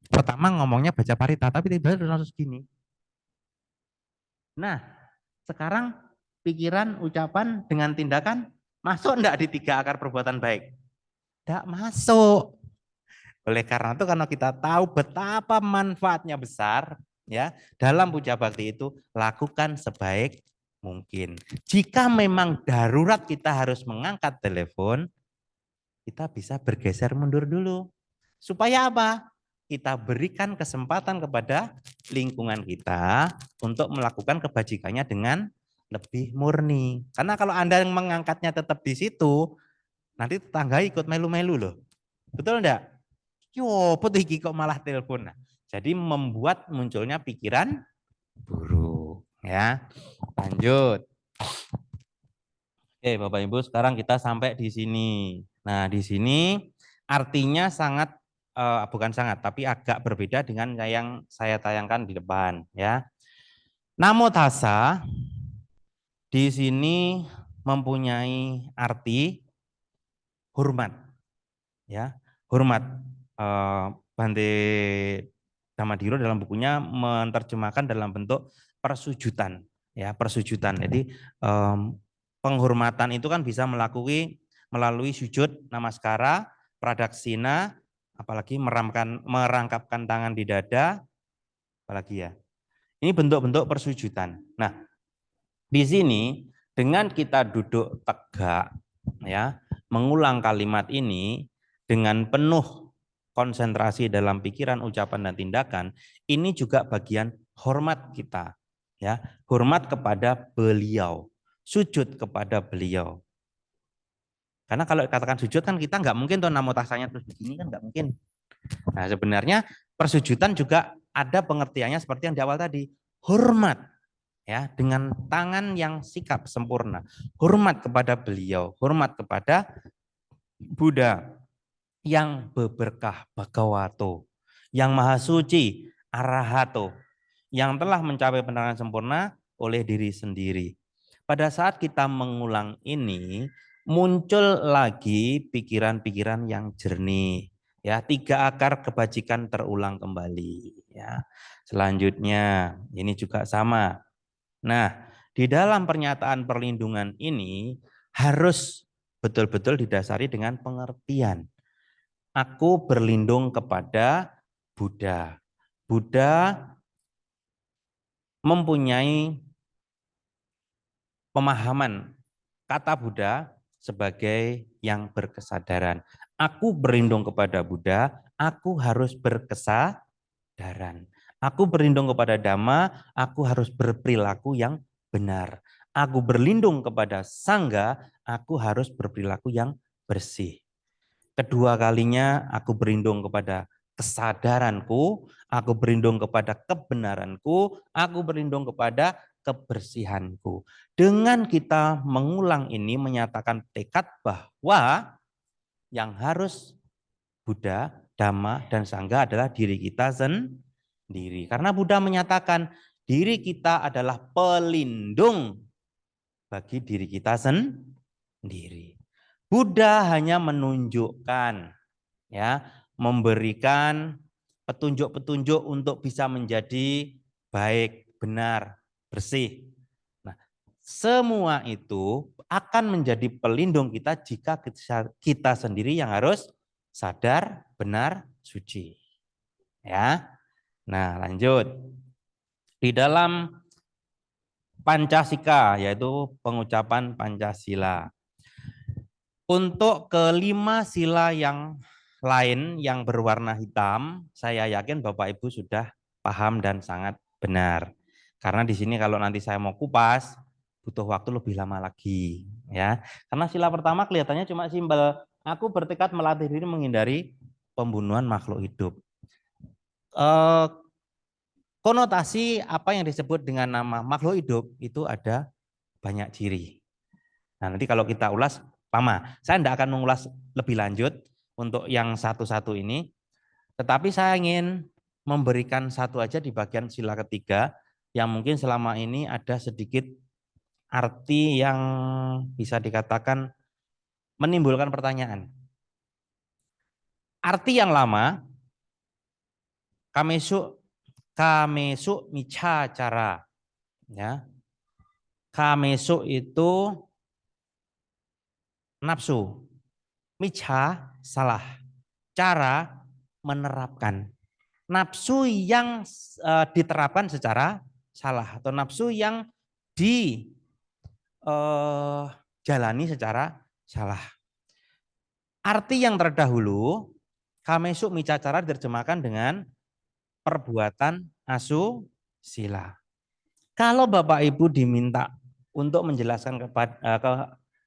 pertama ngomongnya baca parita tapi tiba-tiba langsung gini. Nah, sekarang pikiran, ucapan dengan tindakan masuk enggak di 3 akar perbuatan baik? Enggak masuk. Oleh karena itu karena kita tahu betapa manfaatnya besar ya, dalam puja bakti itu lakukan sebaik mungkin. Jika memang darurat kita harus mengangkat telepon, kita bisa bergeser mundur dulu. Supaya apa? Kita berikan kesempatan kepada lingkungan kita untuk melakukan kebajikannya dengan lebih murni. Karena kalau Anda yang mengangkatnya tetap di situ, nanti tetangga ikut melu-melu loh. Betul enggak? Yo, putih kok malah telepon. Nah, jadi membuat munculnya pikiran buruk. Ya, lanjut. Oke, Bapak Ibu, sekarang kita sampai di sini. Nah, di sini artinya sangat bukan sangat, tapi agak berbeda dengan yang saya tayangkan di depan, ya. Namo tassa di sini mempunyai arti hormat, ya, hormat. Bante Damadhiro dalam bukunya menerjemahkan dalam bentuk persujudan, ya, persujudan. Jadi penghormatan itu kan bisa melalui sujud, namaskara, pradaksina, apalagi merangkapkan tangan di dada, apalagi ya. Ini bentuk-bentuk persujudan. Nah, di sini dengan kita duduk tegak, ya, mengulang kalimat ini dengan penuh konsentrasi dalam pikiran, ucapan, dan tindakan, ini juga bagian hormat kita, ya, hormat kepada beliau, sujud kepada beliau. Karena kalau katakan sujud kan kita nggak mungkin tuh namo tasanya terus begini kan nggak mungkin. Nah, sebenarnya persujudan juga ada pengertiannya seperti yang di awal tadi, hormat, ya, dengan tangan yang sikap sempurna, hormat kepada beliau, hormat kepada Buddha yang berberkah Bhagavato, yang maha suci Arahato, yang telah mencapai penerangan sempurna oleh diri sendiri. Pada saat kita mengulang ini, muncul lagi pikiran-pikiran yang jernih, ya, 3 akar kebajikan terulang kembali, ya. Selanjutnya ini juga sama. Nah, di dalam pernyataan perlindungan ini harus betul-betul didasari dengan pengertian. Aku berlindung kepada Buddha. Buddha mempunyai pemahaman kata Buddha sebagai yang berkesadaran. Aku berlindung kepada Buddha, aku harus berkesadaran. Aku berlindung kepada Dhamma, aku harus berperilaku yang benar. Aku berlindung kepada Sangga, aku harus berperilaku yang bersih. Kedua kalinya aku berlindung kepada kesadaranku, aku berlindung kepada kebenaranku, aku berlindung kepada kebersihanku. Dengan kita mengulang ini menyatakan tekad bahwa yang harus Buddha, Dhamma, dan Sangga adalah diri kita sendiri. Karena Buddha menyatakan diri kita adalah pelindung bagi diri kita sendiri. Buddha hanya menunjukkan, ya, memberikan petunjuk-petunjuk untuk bisa menjadi baik, benar, bersih. Nah, semua itu akan menjadi pelindung kita jika kita sendiri yang harus sadar, benar, suci. Ya. Nah, lanjut. Di dalam Pancasila, yaitu pengucapan Pancasila. Untuk kelima sila yang lain yang berwarna hitam, saya yakin Bapak Ibu sudah paham dan sangat benar. Karena di sini kalau nanti saya mau kupas, butuh waktu lebih lama lagi, ya. Karena sila pertama kelihatannya cuma simpel, aku bertekad melatih diri menghindari pembunuhan makhluk hidup. Konotasi apa yang disebut dengan nama makhluk hidup itu ada banyak ciri. Nah, nanti kalau kita ulas lama. Saya tidak akan mengulas lebih lanjut untuk yang satu-satu ini, tetapi saya ingin memberikan satu aja di bagian sila ketiga yang mungkin selama ini ada sedikit arti yang bisa dikatakan menimbulkan pertanyaan. Arti yang lama, kamesu micha cara, ya. Kamesu itu nafsu, micha salah, cara menerapkan. Nafsu yang diterapkan secara salah atau nafsu yang dijalani secara salah. Arti yang terdahulu, kamesu micacara diterjemahkan dengan perbuatan asusila. Kalau Bapak Ibu diminta untuk menjelaskan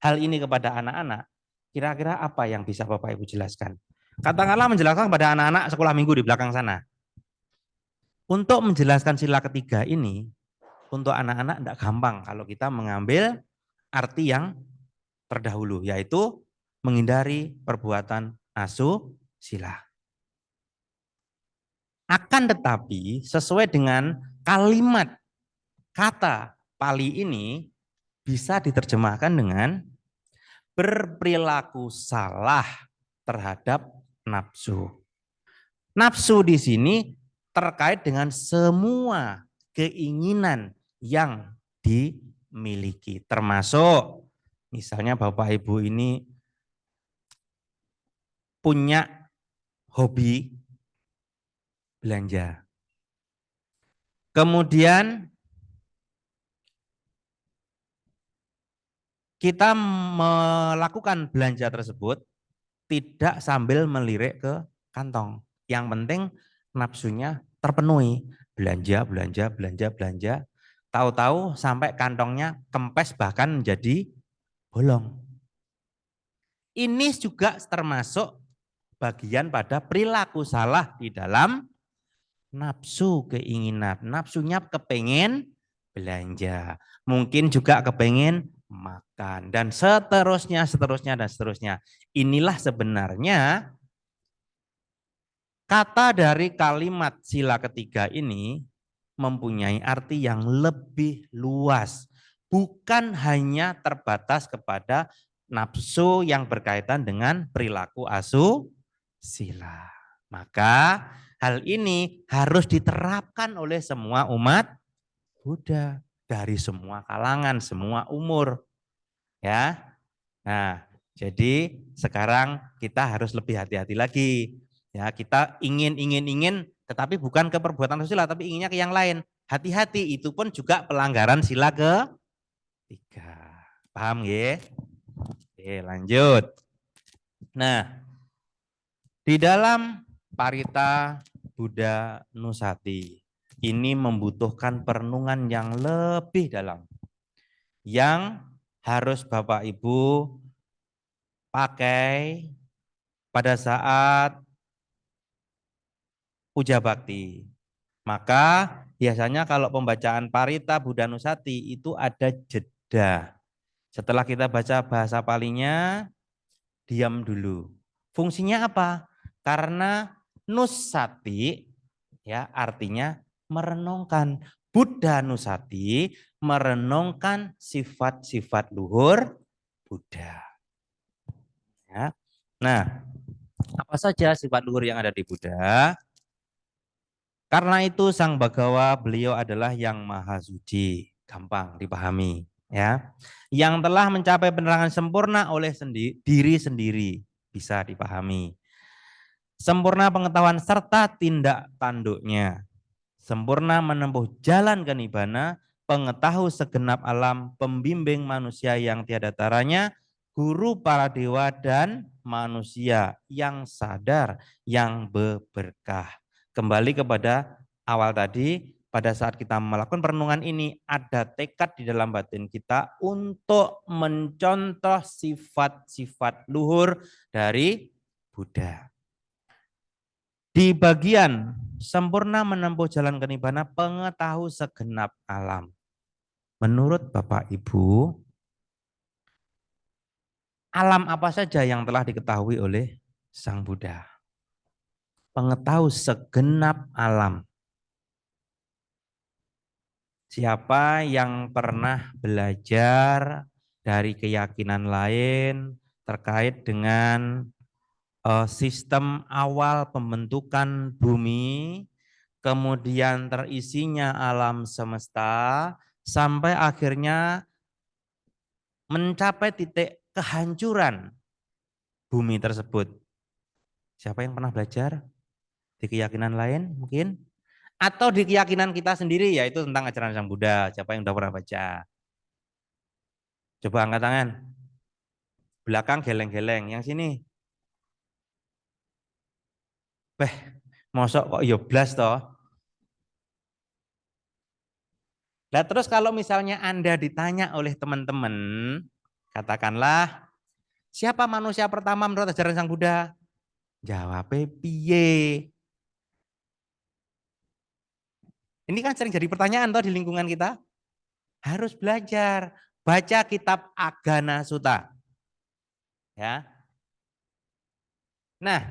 hal ini kepada anak-anak, kira-kira apa yang bisa Bapak Ibu jelaskan? Katakanlah menjelaskan kepada anak-anak sekolah minggu di belakang sana. Untuk menjelaskan sila ketiga ini, untuk anak-anak tidak gampang kalau kita mengambil arti yang terdahulu, yaitu menghindari perbuatan asusila. Akan tetapi sesuai dengan kalimat kata Pali ini, bisa diterjemahkan dengan berperilaku salah terhadap nafsu. Nafsu di sini terkait dengan semua keinginan yang dimiliki, termasuk misalnya Bapak Ibu ini punya hobi belanja. Kemudian kita melakukan belanja tersebut tidak sambil melirik ke kantong. Yang penting nafsunya terpenuhi. Belanja, belanja, belanja, belanja. Tahu-tahu sampai kantongnya kempes bahkan menjadi bolong. Ini juga termasuk bagian pada perilaku salah di dalam nafsu keinginan. Nafsunya kepengen belanja. Mungkin juga kepengen makan. Dan seterusnya, seterusnya, dan seterusnya. Inilah sebenarnya kata dari kalimat sila ketiga ini mempunyai arti yang lebih luas. Bukan hanya terbatas kepada nafsu yang berkaitan dengan perilaku asusila. Maka hal ini harus diterapkan oleh semua umat Buddha dari semua kalangan, semua umur. Ya. Nah, jadi sekarang kita harus lebih hati-hati lagi. Ya, kita ingin, tetapi bukan ke perbuatan asusila, tapi inginnya ke yang lain. Hati-hati, itu pun juga pelanggaran sila ke-3. Paham ya? Oke, lanjut. Nah, di dalam Parita Buddha Nusati, ini membutuhkan perenungan yang lebih dalam. Yang harus Bapak Ibu pakai pada saat puja bakti. Maka biasanya kalau pembacaan Parita Buddha Nusati itu ada jeda. Setelah kita baca bahasa palinya, diam dulu. Fungsinya apa? Karena Nusati ya artinya merenungkan. Buddha Nusati merenungkan sifat-sifat luhur Buddha. Ya. Nah, apa saja sifat luhur yang ada di Buddha? Karena itu Sang Bhagawa beliau adalah yang maha suci, gampang dipahami ya. Yang telah mencapai penerangan sempurna oleh diri sendiri, bisa dipahami. Sempurna pengetahuan serta tindak tanduknya. Sempurna menempuh jalan ke nibbana, pengetahu segenap alam, pembimbing manusia yang tiada taranya, guru para dewa dan manusia yang sadar, yang berberkah. Kembali kepada awal tadi, pada saat kita melakukan perenungan ini, ada tekad di dalam batin kita untuk mencontoh sifat-sifat luhur dari Buddha. Di bagian sempurna menempuh jalan ke nibbana, pengetahu segenap alam. Menurut Bapak Ibu, alam apa saja yang telah diketahui oleh Sang Buddha? Pengetahu segenap alam. Siapa yang pernah belajar dari keyakinan lain terkait dengan sistem awal pembentukan bumi, kemudian terisinya alam semesta, sampai akhirnya mencapai titik kehancuran bumi tersebut. Siapa yang pernah belajar di keyakinan lain mungkin? Atau di keyakinan kita sendiri, yaitu tentang ajaran Sang Buddha. Siapa yang sudah pernah baca? Coba angkat tangan. Belakang geleng-geleng, yang sini. Mosok kok ya blas toh? Nah terus kalau misalnya Anda ditanya oleh teman-teman, katakanlah, siapa manusia pertama menurut ajaran Sang Buddha? Jawabnya piye? Ini kan sering jadi pertanyaan toh di lingkungan kita. Harus belajar, baca kitab Agana Sutta. Ya. Nah,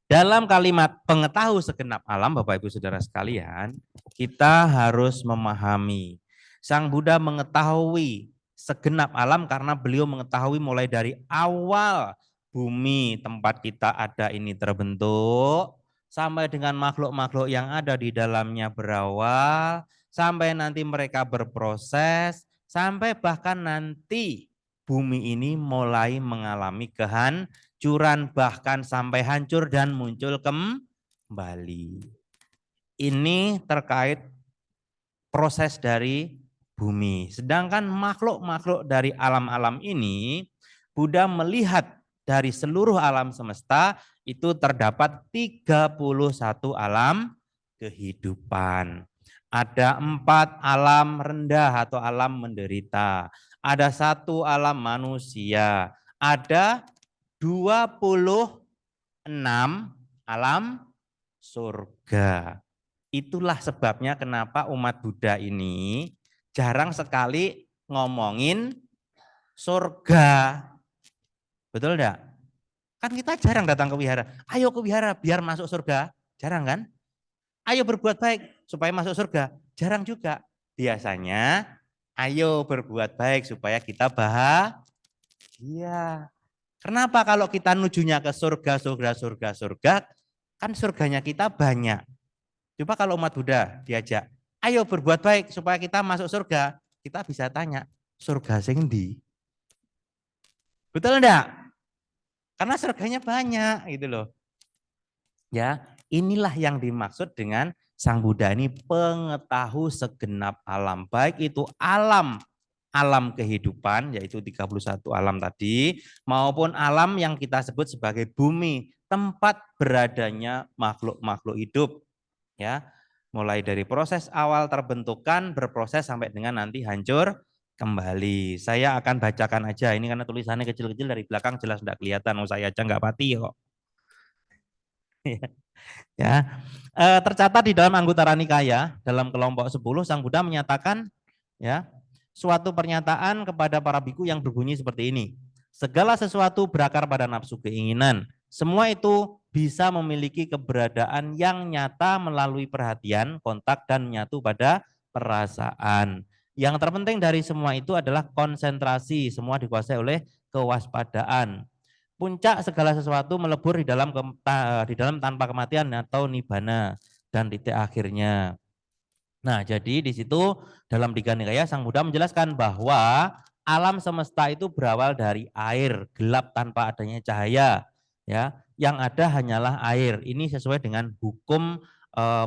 dalam kalimat pengetahu segenap alam, Bapak Ibu Saudara sekalian, kita harus memahami Sang Buddha mengetahui segenap alam karena beliau mengetahui mulai dari awal bumi tempat kita ada ini terbentuk, sampai dengan makhluk-makhluk yang ada di dalamnya berawal, sampai nanti mereka berproses, sampai bahkan nanti bumi ini mulai mengalami kehancuran, bahkan sampai hancur dan muncul kembali. Ini terkait proses dari bumi. Sedangkan makhluk-makhluk dari alam-alam ini, Buddha melihat dari seluruh alam semesta itu terdapat 31 alam kehidupan. Ada 4 alam rendah atau alam menderita. Ada 1 alam manusia. Ada 26 alam surga. Itulah sebabnya kenapa umat Buddha ini jarang sekali ngomongin surga. Betul enggak? Kan kita jarang datang ke wihara. Ayo ke wihara biar masuk surga. Jarang kan? Ayo berbuat baik supaya masuk surga. Jarang juga. Biasanya ayo berbuat baik supaya kita bahagia. Kenapa kalau kita nujunya ke surga, kan surganya kita banyak. Coba kalau umat Buddha diajak, ayo berbuat baik supaya kita masuk surga. Kita bisa tanya, surga sing ndi? Betul enggak? Karena surganya banyak gitu loh. Ya, inilah yang dimaksud dengan Sang Buddha ini pengetahu segenap alam. Baik itu alam kehidupan, yaitu 31 alam tadi, maupun alam yang kita sebut sebagai bumi, tempat beradanya makhluk-makhluk hidup. Ya, mulai dari proses awal terbentukan, berproses sampai dengan nanti hancur kembali. Saya akan bacakan aja ini karena tulisannya kecil-kecil dari belakang jelas tidak kelihatan. Saya aja nggak pati kok. Ya, tercatat di dalam Anggutara Nikaya dalam kelompok 10 Sang Buddha menyatakan ya suatu pernyataan kepada para biku yang berbunyi seperti ini. Segala sesuatu berakar pada nafsu keinginan. Semua itu bisa memiliki keberadaan yang nyata melalui perhatian, kontak, dan menyatu pada perasaan. Yang terpenting dari semua itu adalah konsentrasi, semua dikuasai oleh kewaspadaan. Puncak segala sesuatu melebur di dalam tanpa kematian atau nibbana dan titik akhirnya. Nah, jadi di situ dalam Digha Nikaya Sang Buddha menjelaskan bahwa alam semesta itu berawal dari air, gelap tanpa adanya cahaya, ya. Yang ada hanyalah air. Ini sesuai dengan hukum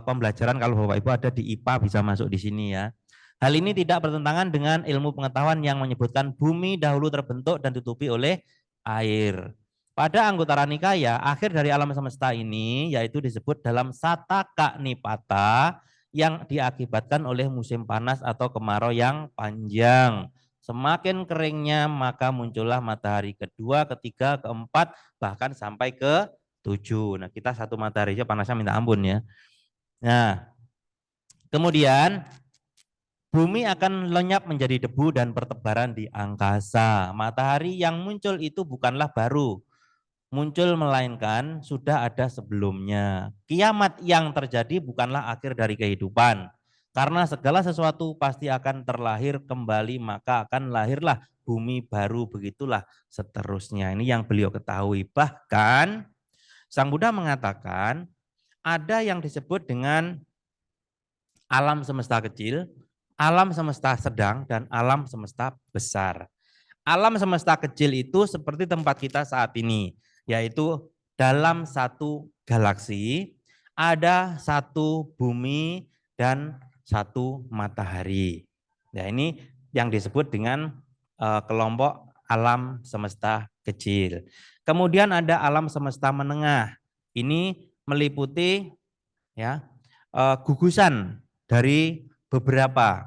pembelajaran kalau Bapak Ibu ada di IPA bisa masuk di sini ya. Hal ini tidak bertentangan dengan ilmu pengetahuan yang menyebutkan bumi dahulu terbentuk dan ditutupi oleh air. Pada Anggutara Nikaya, akhir dari alam semesta ini yaitu disebut dalam Sataka Nipata yang diakibatkan oleh musim panas atau kemarau yang panjang. Semakin keringnya maka muncullah matahari kedua, ketiga, keempat, bahkan sampai ke 7. Nah, kita satu matahari aja panasnya minta ampun ya. Nah, kemudian bumi akan lenyap menjadi debu dan bertebaran di angkasa. Matahari yang muncul itu bukanlah baru muncul melainkan sudah ada sebelumnya. Kiamat yang terjadi bukanlah akhir dari kehidupan. Karena segala sesuatu pasti akan terlahir kembali, maka akan lahirlah bumi baru, begitulah seterusnya. Ini yang beliau ketahui. Bahkan Sang Buddha mengatakan ada yang disebut dengan alam semesta kecil, alam semesta sedang, dan alam semesta besar. Alam semesta kecil itu seperti tempat kita saat ini, yaitu dalam satu galaksi ada satu bumi dan satu matahari. Ya, ini yang disebut dengan kelompok alam semesta kecil. Kemudian ada alam semesta menengah. Ini meliputi ya gugusan dari beberapa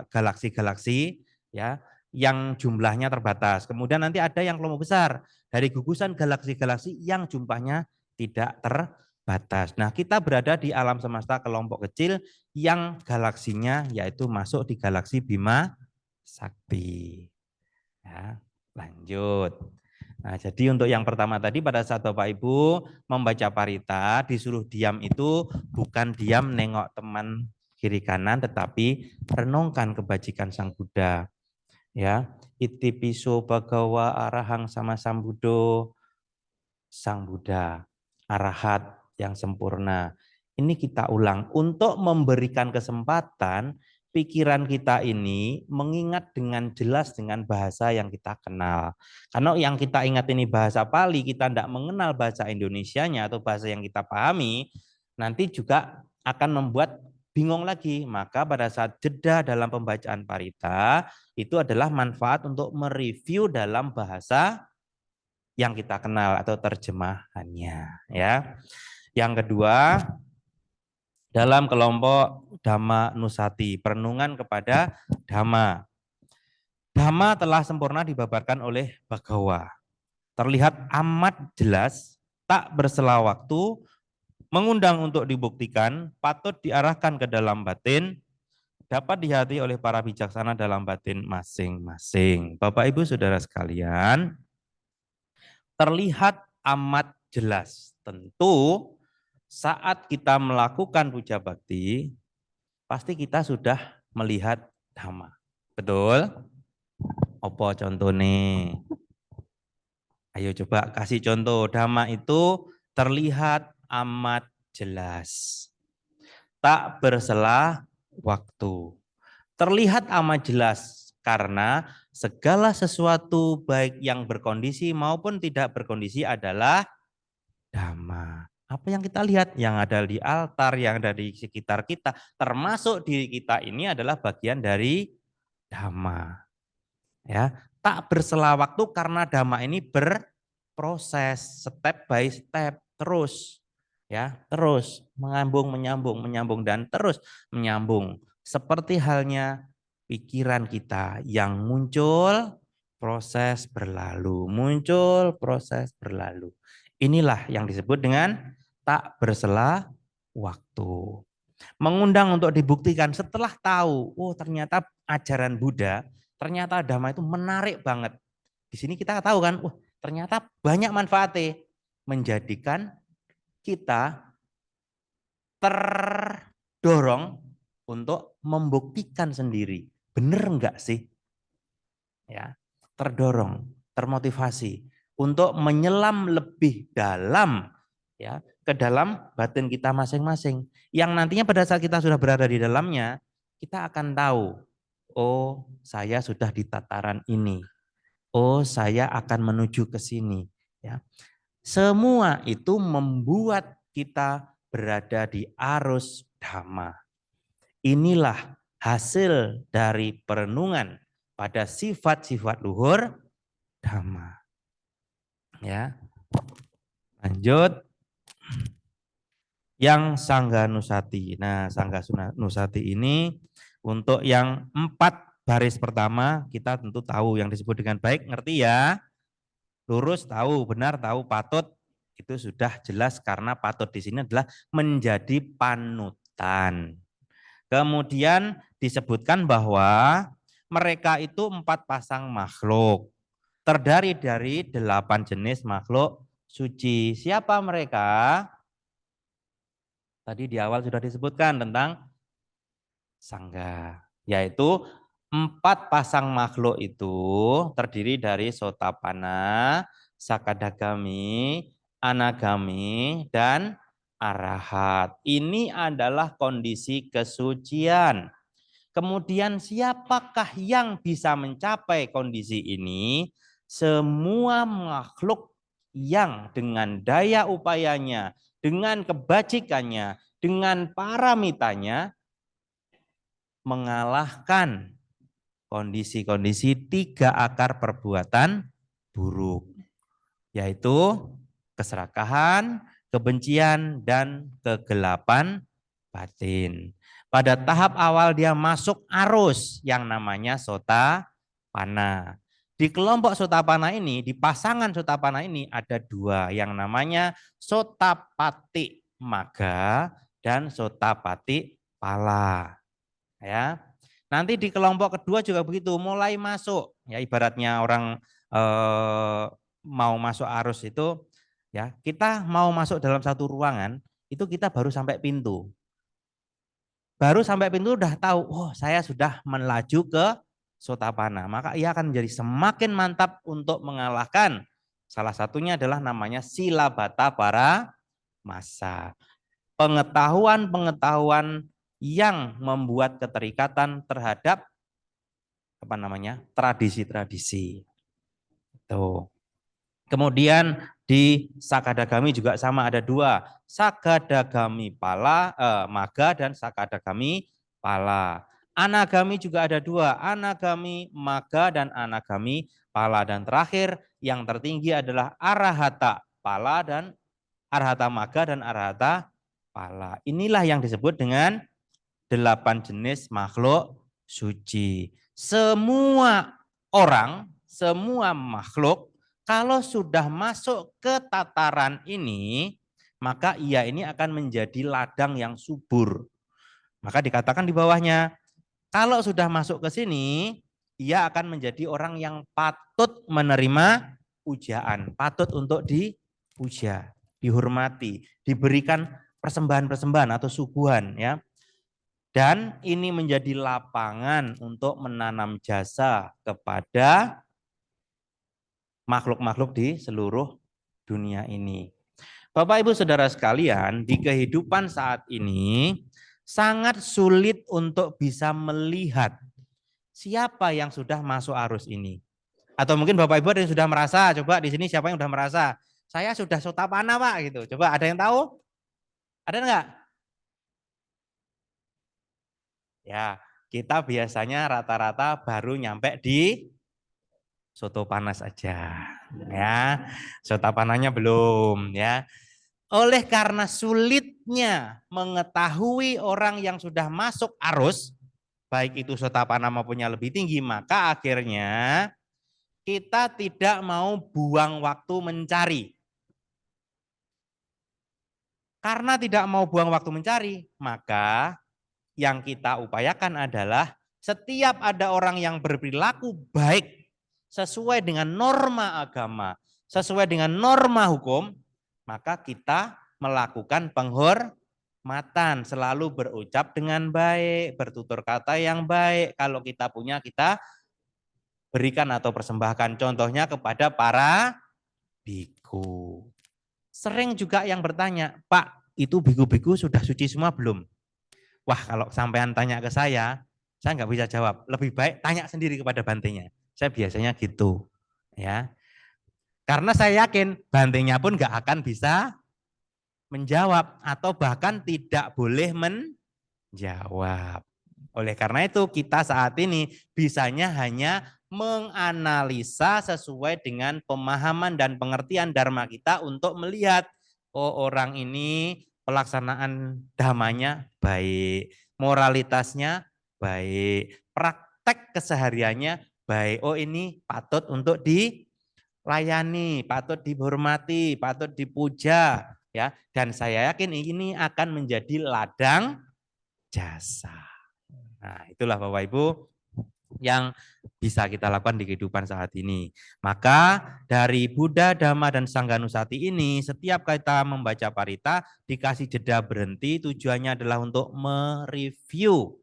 galaksi-galaksi ya yang jumlahnya terbatas. Kemudian nanti ada yang kelompok besar dari gugusan galaksi-galaksi yang jumlahnya tidak terbatas. Nah, kita berada di alam semesta kelompok kecil yang galaksinya yaitu masuk di galaksi Bima Sakti. Ya, lanjut. Nah, jadi untuk yang pertama tadi pada saat Bapak Ibu membaca parita disuruh diam itu bukan diam nengok teman kiri kanan, tetapi renungkan kebajikan Sang Buddha. Ya, iti piso bagawa arahang sama sambudo, Sang Buddha, arahat yang sempurna. Ini kita ulang untuk memberikan kesempatan pikiran kita ini mengingat dengan jelas dengan bahasa yang kita kenal. Karena yang kita ingat ini bahasa Pali, kita tidak mengenal bahasa Indonesianya atau bahasa yang kita pahami, nanti juga akan membuat bingung lagi. Maka pada saat jeda dalam pembacaan parita, itu adalah manfaat untuk mereview dalam bahasa yang kita kenal atau terjemahannya, ya. Yang kedua, dalam kelompok Dhamma Nusati, perenungan kepada Dhamma. Dhamma telah sempurna dibabarkan oleh Bhagawa. Terlihat amat jelas, tak bersela waktu, mengundang untuk dibuktikan, patut diarahkan ke dalam batin, dapat dihati oleh para bijaksana dalam batin masing-masing. Bapak Ibu Saudara sekalian, terlihat amat jelas. Tentu saat kita melakukan puja bakti, pasti kita sudah melihat Dhamma. Betul? Apa contohnya? Ayo coba kasih contoh. Dhamma itu terlihat amat jelas. Tak bersela waktu. Terlihat amat jelas karena segala sesuatu baik yang berkondisi maupun tidak berkondisi adalah Dhamma. Apa yang kita lihat, yang ada di altar, yang ada di sekitar kita, termasuk diri kita ini adalah bagian dari Dhamma. Ya, tak bersela waktu karena Dhamma ini berproses step by step terus. Ya, terus menyambung dan terus menyambung. Seperti halnya pikiran kita yang muncul, proses berlalu, muncul, proses berlalu. Inilah yang disebut dengan tak bersela waktu. Mengundang untuk dibuktikan setelah tahu, oh ternyata ajaran Buddha, ternyata Dhamma itu menarik banget. Di sini kita tahu kan, wah ternyata banyak manfaatnya, menjadikan kita terdorong untuk membuktikan sendiri. Benar enggak sih? Ya, terdorong, termotivasi untuk menyelam lebih dalam ya ke dalam batin kita masing-masing. Yang nantinya pada saat kita sudah berada di dalamnya, kita akan tahu, oh, saya sudah di tataran ini. Oh, saya akan menuju ke sini, ya. Semua itu membuat kita berada di arus Dhamma. Inilah hasil dari perenungan pada sifat-sifat luhur Dhamma. Ya. Lanjut. Yang Sangga Nusati. Nah, Sangga Nusati ini untuk yang 4 baris pertama kita tentu tahu yang disebut dengan baik, ngerti ya? Lurus tahu, benar tahu, patut itu sudah jelas karena patut di sini adalah menjadi panutan. Kemudian disebutkan bahwa mereka itu 4 pasang makhluk. Terdiri dari 8 jenis makhluk suci. Siapa mereka? Tadi di awal sudah disebutkan tentang Sangga. Yaitu 4 pasang makhluk itu terdiri dari Sotapana, Sakadagami, Anagami, dan Arahat. Ini adalah kondisi kesucian. Kemudian siapakah yang bisa mencapai kondisi ini? Semua makhluk yang dengan daya upayanya, dengan kebajikannya, dengan paramitanya mengalahkan kondisi-kondisi 3 akar perbuatan buruk, yaitu keserakahan, kebencian, dan kegelapan batin. Pada tahap awal dia masuk arus yang namanya Sotapana. Di kelompok Sotapana ini, di pasangan Sotapana ini ada 2 yang namanya Sotapati Maga dan Sotapati Pala. Ya. Nanti di kelompok kedua juga begitu, mulai masuk ya ibaratnya orang mau masuk arus itu ya, kita mau masuk dalam satu ruangan, itu kita baru sampai pintu. baru sampai pintu udah tahu, oh saya sudah melaju ke Sotapana. Maka ia akan menjadi semakin mantap untuk mengalahkan. Salah satunya adalah namanya Silabata para massa. Pengetahuan-pengetahuan yang membuat keterikatan terhadap apa namanya tradisi-tradisi. Tuh. Kemudian di Sakadagami juga sama, ada dua, Sakadagami Maga dan Sakadagami Pala. Anagami juga ada dua, Anagami Maga dan Anagami Pala. Dan terakhir yang tertinggi adalah Arahata Pala dan Arhata Maga dan Arhata Pala. Inilah yang disebut dengan 8 jenis makhluk suci. Semua orang, semua makhluk, kalau sudah masuk ke tataran ini, maka ia ini akan menjadi ladang yang subur. Maka dikatakan di bawahnya, kalau sudah masuk ke sini, ia akan menjadi orang yang patut menerima pujaan, patut untuk dipuja, dihormati, diberikan persembahan-persembahan atau suguhan, ya. Dan ini menjadi lapangan untuk menanam jasa kepada makhluk-makhluk di seluruh dunia ini. Bapak Ibu Saudara sekalian, di kehidupan saat ini sangat sulit untuk bisa melihat siapa yang sudah masuk arus ini. Atau mungkin Bapak Ibu ada yang sudah merasa, coba di sini siapa yang sudah merasa? Saya sudah Sotapana Pak gitu. Coba ada yang tahu? Ada enggak? Ya, kita biasanya rata-rata baru nyampe di soto panas aja. Ya, Sotapananya belum ya. Oleh karena sulitnya mengetahui orang yang sudah masuk arus, baik itu Sotapana maupun yang lebih tinggi, maka akhirnya kita tidak mau buang waktu mencari. Karena tidak mau buang waktu mencari, maka yang kita upayakan adalah setiap ada orang yang berperilaku baik sesuai dengan norma agama, sesuai dengan norma hukum, maka kita melakukan penghormatan, selalu berucap dengan baik, bertutur kata yang baik. Kalau kita punya, kita berikan atau persembahkan. Contohnya kepada para biku. Sering juga yang bertanya, Pak, itu biku-biku sudah suci semua belum? Wah, kalau sampean tanya ke saya nggak bisa jawab. Lebih baik tanya sendiri kepada bantenya. Saya biasanya gitu, ya. Karena saya yakin bantenya pun nggak akan bisa menjawab atau bahkan tidak boleh menjawab. Oleh karena itu kita saat ini bisanya hanya menganalisa sesuai dengan pemahaman dan pengertian dharma kita untuk melihat, oh orang ini pelaksanaan dhamanya baik, moralitasnya baik, praktek kesehariannya baik. Oh ini patut untuk dilayani, patut dihormati, patut dipuja, ya. Dan saya yakin ini akan menjadi ladang jasa. Nah, itulah Bapak Ibu yang bisa kita lakukan di kehidupan saat ini. Maka dari Buddha, Dhamma, dan Sangganusati ini, setiap kita membaca parita, dikasih jeda berhenti, tujuannya adalah untuk mereview,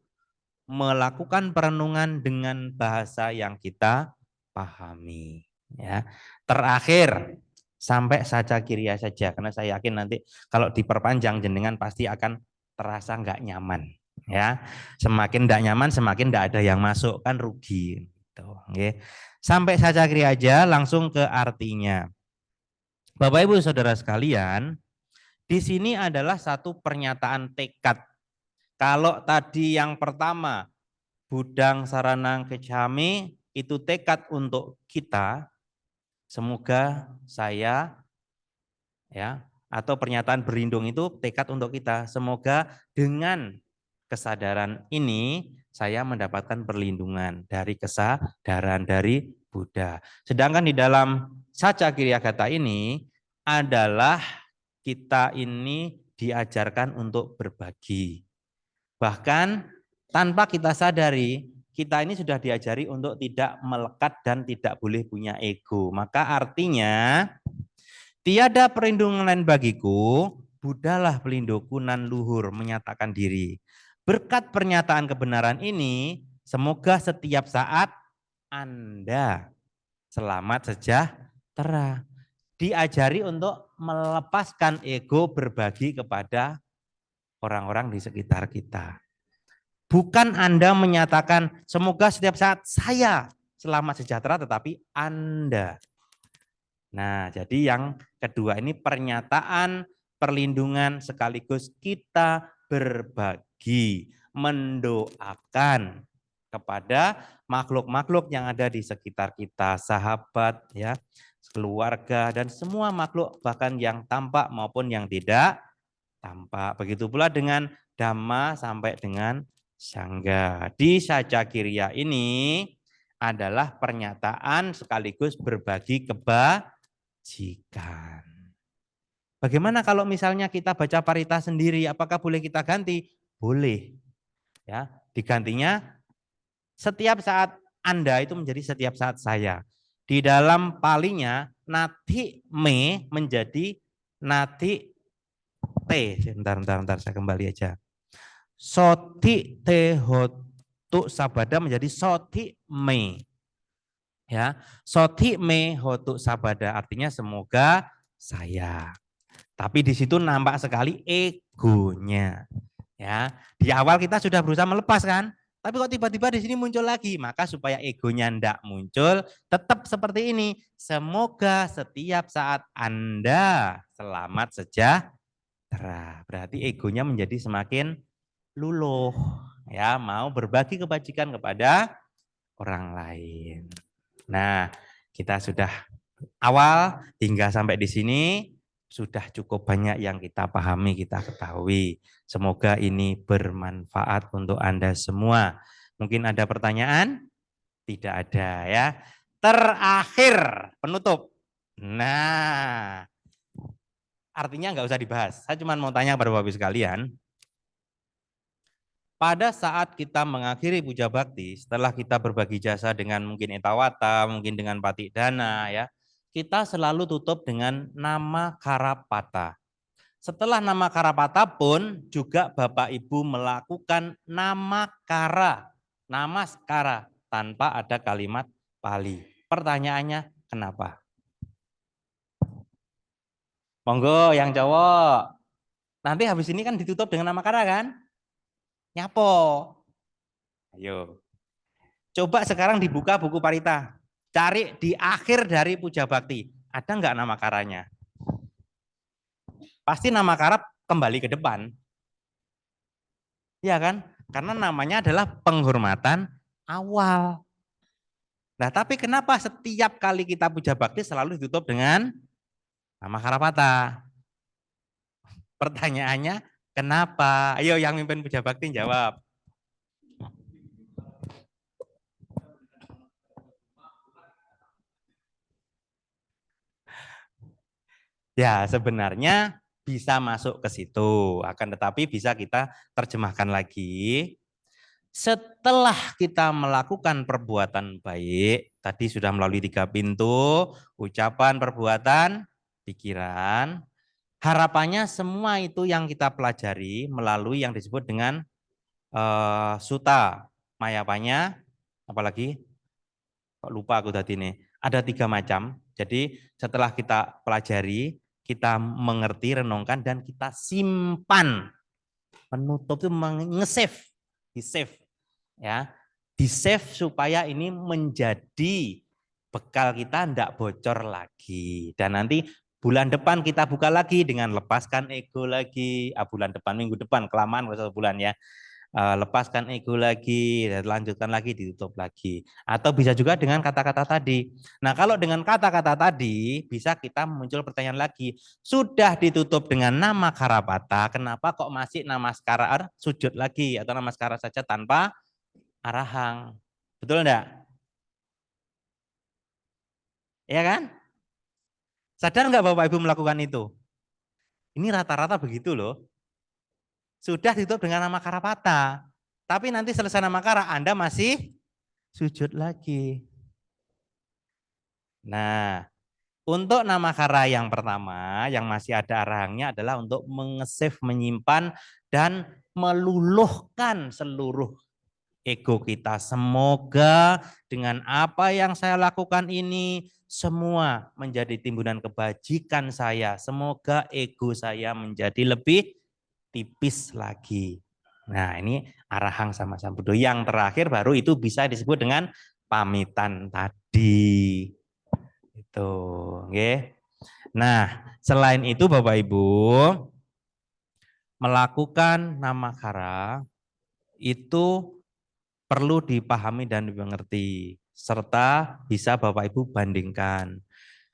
melakukan perenungan dengan bahasa yang kita pahami. Ya. Terakhir, sampai saja kiriya saja, karena saya yakin nanti kalau diperpanjang jenengan pasti akan terasa nggak nyaman. Ya, semakin tidak nyaman, semakin tidak ada yang masuk, kan rugi. Oke. Sampai saja kiri aja, langsung ke artinya. Bapak Ibu Saudara sekalian, di sini adalah satu pernyataan tekad. Kalau tadi yang pertama, Budang Saranang Kecami, itu tekad untuk kita. Semoga saya, ya, atau pernyataan berlindung itu tekad untuk kita. Semoga dengan kesadaran ini saya mendapatkan perlindungan dari kesadaran dari Buddha. Sedangkan di dalam Saca Kiryagata ini adalah kita ini diajarkan untuk berbagi. Bahkan tanpa kita sadari, kita ini sudah diajari untuk tidak melekat dan tidak boleh punya ego. Maka artinya tiada perlindungan lain bagiku, Buddhalah pelindungku nan luhur, menyatakan diri. Berkat pernyataan kebenaran ini, semoga setiap saat Anda selamat sejahtera. Diajari untuk melepaskan ego berbagi kepada orang-orang di sekitar kita. Bukan Anda menyatakan semoga setiap saat saya selamat sejahtera, tetapi Anda. Nah, jadi yang kedua ini pernyataan perlindungan sekaligus kita berbagi, mendoakan kepada makhluk-makhluk yang ada di sekitar kita, sahabat, ya, keluarga, dan semua makhluk bahkan yang tampak maupun yang tidak tampak. Begitu pula dengan Dhamma sampai dengan Sangga. Di Sajakiriya ini adalah pernyataan sekaligus berbagi kebajikan. Bagaimana kalau misalnya kita baca parita sendiri, apakah boleh kita ganti? Boleh. Ya, digantinya setiap saat Anda itu menjadi setiap saat saya. Di dalam palinya nati me menjadi nati T. Bentar, saya kembali aja. Soti te hotu sabada menjadi soti me. Ya, soti me hotu sabada artinya semoga saya. Tapi di situ nampak sekali egonya. Ya, di awal kita sudah berusaha melepas kan? Tapi kok tiba-tiba di sini muncul lagi? Maka supaya egonya ndak muncul, tetap seperti ini. Semoga setiap saat Anda selamat sejahtera. Berarti egonya menjadi semakin luluh, ya, mau berbagi kebajikan kepada orang lain. Nah, kita sudah awal hingga sampai di sini sudah cukup banyak yang kita pahami, kita ketahui. Semoga ini bermanfaat untuk Anda semua. Mungkin ada pertanyaan? Tidak ada, ya. Terakhir, penutup. Nah, artinya nggak usah dibahas. Saya cuma mau tanya kepada Bapak Ibu sekalian. Pada saat kita mengakhiri puja bakti, setelah kita berbagi jasa dengan mungkin etawata, mungkin dengan patik dana, ya, kita selalu tutup dengan nama Karapata. Setelah nama Karapata pun juga Bapak Ibu melakukan nama Kara, nama Skara tanpa ada kalimat Pali. Pertanyaannya kenapa? Monggo yang cowok. Nanti habis ini kan ditutup dengan nama Kara kan? Nyapo. Ayo. Coba sekarang dibuka buku Parita. Cari di akhir dari puja bakti. Ada nggak nama Karanya? Pasti nama Kara kembali ke depan. Iya kan? Karena namanya adalah penghormatan awal. Nah, tapi kenapa setiap kali kita puja bakti selalu ditutup dengan nama Karapata? Pertanyaannya, kenapa? Ayo yang mimpin puja bakti jawab. Ya, sebenarnya bisa masuk ke situ, akan tetapi bisa kita terjemahkan lagi. Setelah kita melakukan perbuatan baik, tadi sudah melalui 3 pintu, ucapan, perbuatan, pikiran, harapannya semua itu yang kita pelajari melalui yang disebut dengan suta, mayapanya, apalagi, kok lupa aku tadi nih, ada 3 macam. Jadi setelah kita pelajari, kita mengerti, renungkan, dan kita simpan. Penutup itu nge-save, di-save. Ya, di-save supaya ini menjadi bekal kita ndak bocor lagi. Dan nanti bulan depan kita buka lagi dengan lepaskan ego lagi. Bulan depan, minggu depan, kelamaan 1 bulan ya. Lepaskan ego lagi, dan lanjutkan lagi, ditutup lagi. Atau bisa juga dengan kata-kata tadi. Nah, kalau dengan kata-kata tadi, bisa kita muncul pertanyaan lagi. Sudah ditutup dengan nama Karapata, kenapa kok masih nama Skara sujud lagi? Atau nama Skara saja tanpa arahang? Betul enggak? Ya kan? Sadar enggak Bapak Ibu melakukan itu? Ini rata-rata begitu loh. Sudah ditutup dengan nama Karapata. Tapi nanti selesai nama Kara, Anda masih sujud lagi. Nah, Untuk nama kara yang pertama, yang masih ada arahangnya adalah untuk mengesave, menyimpan, dan meluluhkan seluruh ego kita. Semoga dengan apa yang saya lakukan ini, semua menjadi timbunan kebajikan saya. Semoga ego saya menjadi lebih tipis lagi. Nah, ini arahang sama Sambudo. Yang terakhir baru itu bisa disebut dengan pamitan tadi. Itu, okay. Nah, selain itu Bapak Ibu, melakukan namakara itu perlu dipahami dan dimengerti, serta bisa Bapak Ibu bandingkan.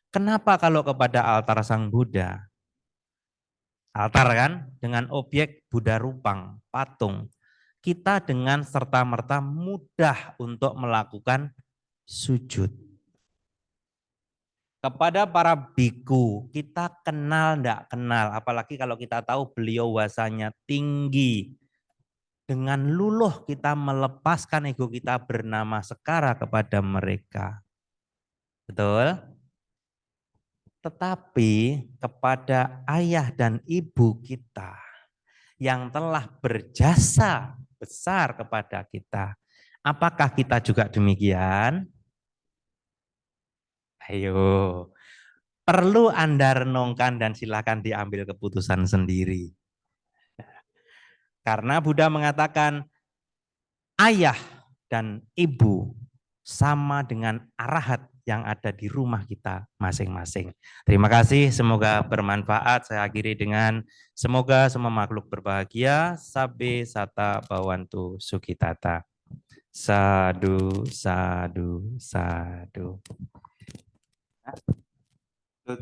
Kenapa kalau kepada altar Sang Buddha, altar kan, dengan objek Buddha Rupang, patung, kita dengan serta-merta mudah untuk melakukan sujud. Kepada para biku, kita kenal enggak kenal, apalagi kalau kita tahu beliau wasanya tinggi. Dengan luluh kita melepaskan ego kita bernama Sekara kepada mereka. Betul? Tetapi kepada ayah dan ibu kita yang telah berjasa besar kepada kita, apakah kita juga demikian? Ayo, perlu Anda renungkan dan silakan diambil keputusan sendiri. Karena Buddha mengatakan ayah dan ibu sama dengan arahat yang ada di rumah kita masing-masing. Terima kasih, semoga bermanfaat. Saya akhiri dengan semoga semua makhluk berbahagia, sabe sata bawantu sukitata. Sadu, sadu, sadu.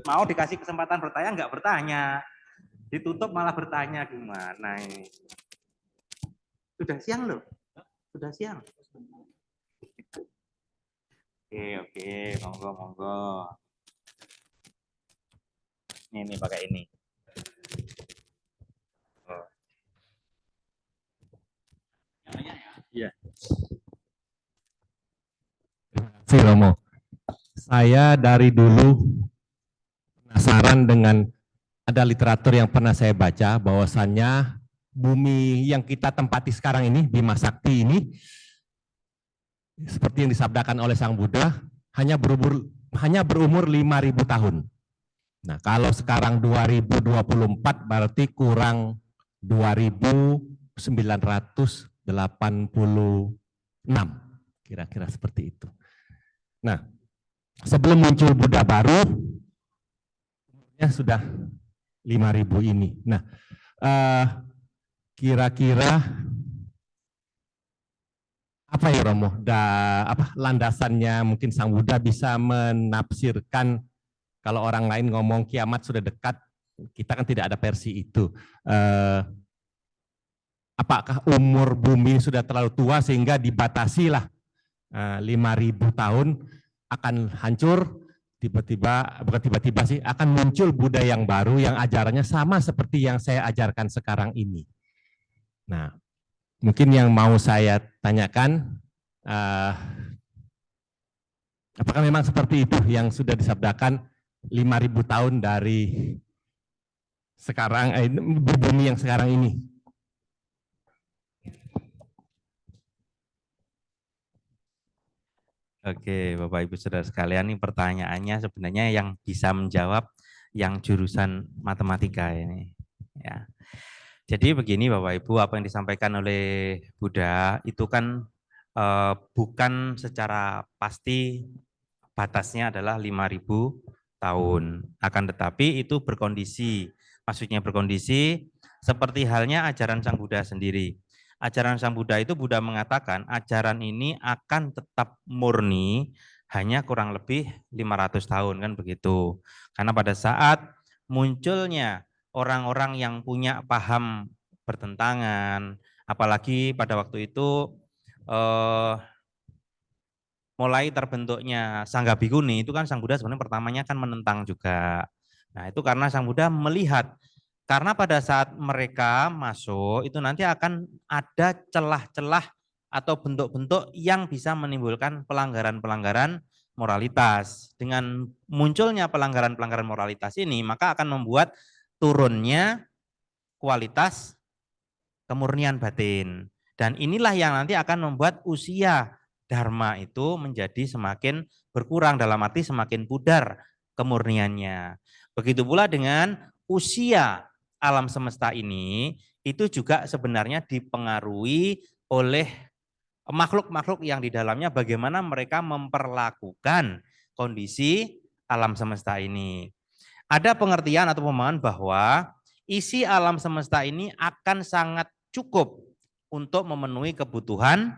Mau dikasih kesempatan bertanya, enggak bertanya. Ditutup malah bertanya, gimana ini? Sudah siang loh, sudah siang. Oke, monggo, monggo. Ini pakai ini. Iya. Terima kasih Romo. Saya dari dulu penasaran dengan ada literatur yang pernah saya baca bahwasannya bumi yang kita tempati sekarang ini, Bima Sakti ini, seperti yang disabdakan oleh Sang Buddha, hanya berumur 5.000 tahun. Nah, kalau sekarang 2024 berarti kurang 2.986, kira-kira seperti itu. Nah, sebelum muncul Buddha baru, umurnya sudah 5.000 ini. Nah, kira-kira apa ya Romo? Landasannya mungkin Sang Buddha bisa menafsirkan kalau orang lain ngomong kiamat sudah dekat, kita kan tidak ada versi itu. Apakah umur bumi sudah terlalu tua sehingga dibatasilah 5.000 tahun akan hancur, tiba-tiba, bukan tiba-tiba sih, akan muncul Buddha yang baru yang ajarannya sama seperti yang saya ajarkan sekarang ini. Nah, mungkin yang mau saya tanyakan, apakah memang seperti itu yang sudah disabdakan 5.000 tahun dari sekarang, bumi yang sekarang ini? Oke, Bapak Ibu Saudara sekalian, ini pertanyaannya sebenarnya yang bisa menjawab yang jurusan matematika ini. Ya. Jadi begini Bapak Ibu, apa yang disampaikan oleh Buddha itu kan bukan secara pasti batasnya adalah 5.000 tahun. Akan tetapi itu berkondisi, maksudnya berkondisi seperti halnya ajaran Sang Buddha sendiri. Ajaran Sang Buddha itu Buddha mengatakan ajaran ini akan tetap murni hanya kurang lebih 500 tahun kan begitu. Karena pada saat munculnya orang-orang yang punya paham bertentangan, apalagi pada waktu itu mulai terbentuknya Sangga Bhikkhuni itu kan Sang Buddha sebenarnya pertamanya kan menentang juga. Nah itu karena Sang Buddha melihat karena pada saat mereka masuk itu nanti akan ada celah-celah atau bentuk-bentuk yang bisa menimbulkan pelanggaran-pelanggaran moralitas. Dengan munculnya pelanggaran-pelanggaran moralitas ini, maka akan membuat turunnya kualitas kemurnian batin. Dan inilah yang nanti akan membuat usia dharma itu menjadi semakin berkurang, dalam arti semakin pudar kemurniannya. Begitu pula dengan usia alam semesta ini, itu juga sebenarnya dipengaruhi oleh makhluk-makhluk yang di dalamnya, bagaimana mereka memperlakukan kondisi alam semesta ini. Ada pengertian atau pemahaman bahwa isi alam semesta ini akan sangat cukup untuk memenuhi kebutuhan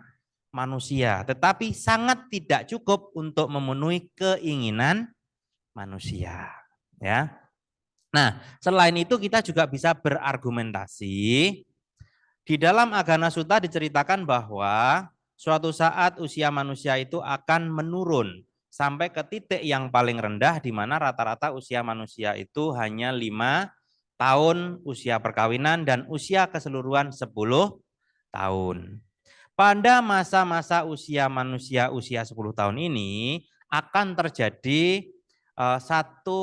manusia, tetapi sangat tidak cukup untuk memenuhi keinginan manusia. Ya. Nah, selain itu kita juga bisa berargumentasi. Di dalam Agana Sutta diceritakan bahwa suatu saat usia manusia itu akan menurun sampai ke titik yang paling rendah, di mana rata-rata usia manusia itu hanya 5 tahun usia perkawinan dan usia keseluruhan 10 tahun. Pada masa-masa usia manusia usia 10 tahun ini akan terjadi satu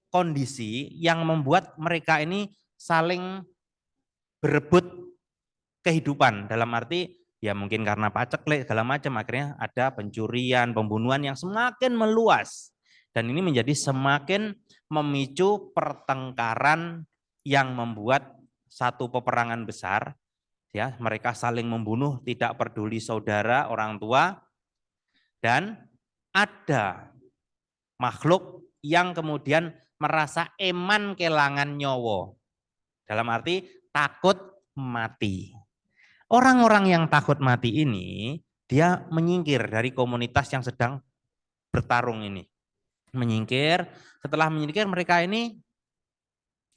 kondisi yang membuat mereka ini saling berebut kehidupan, dalam arti ya mungkin karena paceklik segala macam, akhirnya ada pencurian, pembunuhan yang semakin meluas, dan ini menjadi semakin memicu pertengkaran yang membuat satu peperangan besar. Ya, mereka saling membunuh, tidak peduli saudara, orang tua, dan ada makhluk yang kemudian merasa eman kelangan nyowo, dalam arti takut mati. Orang-orang yang takut mati ini, dia menyingkir dari komunitas yang sedang bertarung ini. Menyingkir, setelah menyingkir mereka ini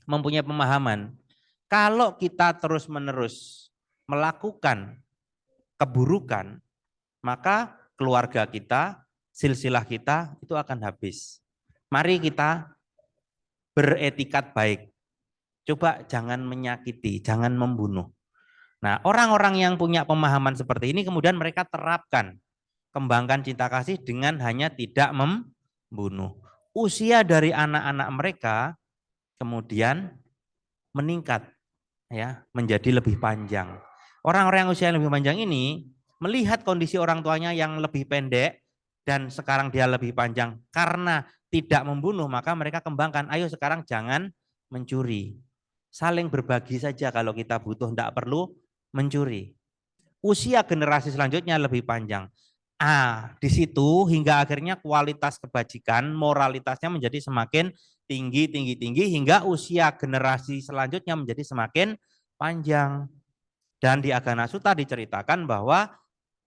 mempunyai pemahaman, kalau kita terus-menerus melakukan keburukan, maka keluarga kita, silsilah kita itu akan habis. Mari kita beretikat baik. Coba jangan menyakiti, jangan membunuh. Nah, orang-orang yang punya pemahaman seperti ini kemudian mereka terapkan, kembangkan cinta kasih dengan hanya tidak membunuh. Usia dari anak-anak mereka kemudian meningkat, ya, menjadi lebih panjang. Orang-orang yang usia yang lebih panjang ini melihat kondisi orang tuanya yang lebih pendek dan sekarang dia lebih panjang karena tidak membunuh, maka mereka kembangkan, ayo sekarang jangan mencuri. Saling berbagi saja kalau kita butuh, tidak perlu mencuri. Usia generasi selanjutnya lebih panjang. Di situ hingga akhirnya kualitas kebajikan, moralitasnya menjadi semakin tinggi hingga usia generasi selanjutnya menjadi semakin panjang. Dan di Agana Sutta diceritakan bahwa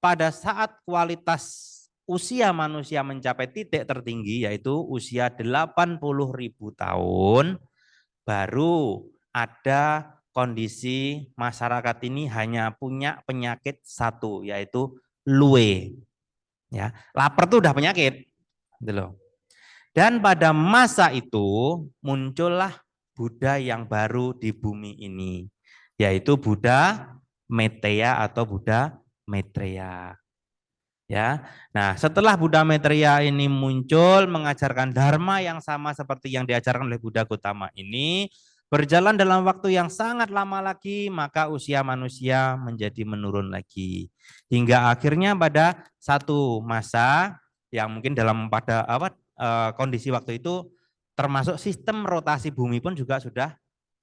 pada saat kualitas usia manusia mencapai titik tertinggi, yaitu usia 80.000 tahun, baru ada kondisi masyarakat ini hanya punya penyakit satu, yaitu lue. Ya, lapar itu udah penyakit. Gitu loh. Dan pada masa itu muncullah Buddha yang baru di bumi ini, yaitu Buddha Metteyya atau Buddha Maitreya. Ya. Nah, setelah Buddha Maitreya ini muncul mengajarkan dharma yang sama seperti yang diajarkan oleh Buddha Gautama ini, berjalan dalam waktu yang sangat lama lagi, maka usia manusia menjadi menurun lagi. Hingga akhirnya pada satu masa yang mungkin dalam pada kondisi waktu itu termasuk sistem rotasi bumi pun juga sudah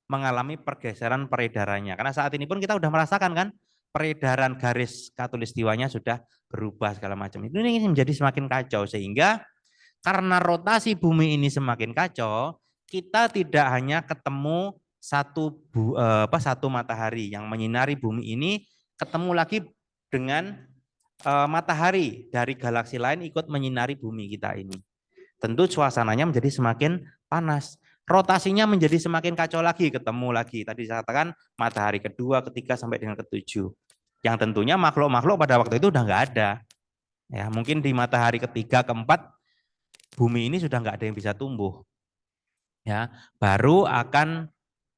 mengalami pergeseran peredarannya. Karena saat ini pun kita sudah merasakan kan, peredaran garis khatulistiwanya sudah berubah segala macam. Ini menjadi semakin kacau, sehingga karena rotasi bumi ini semakin kacau, kita tidak hanya ketemu satu matahari yang menyinari bumi ini, ketemu lagi dengan matahari dari galaksi lain ikut menyinari bumi kita ini. Tentu suasananya menjadi semakin panas. Rotasinya menjadi semakin kacau lagi, ketemu lagi. Tadi saya katakan matahari kedua, ketiga, sampai dengan ketujuh. Yang tentunya makhluk-makhluk pada waktu itu udah nggak ada. Ya, mungkin di matahari ketiga, keempat, bumi ini sudah nggak ada yang bisa tumbuh. Ya, baru akan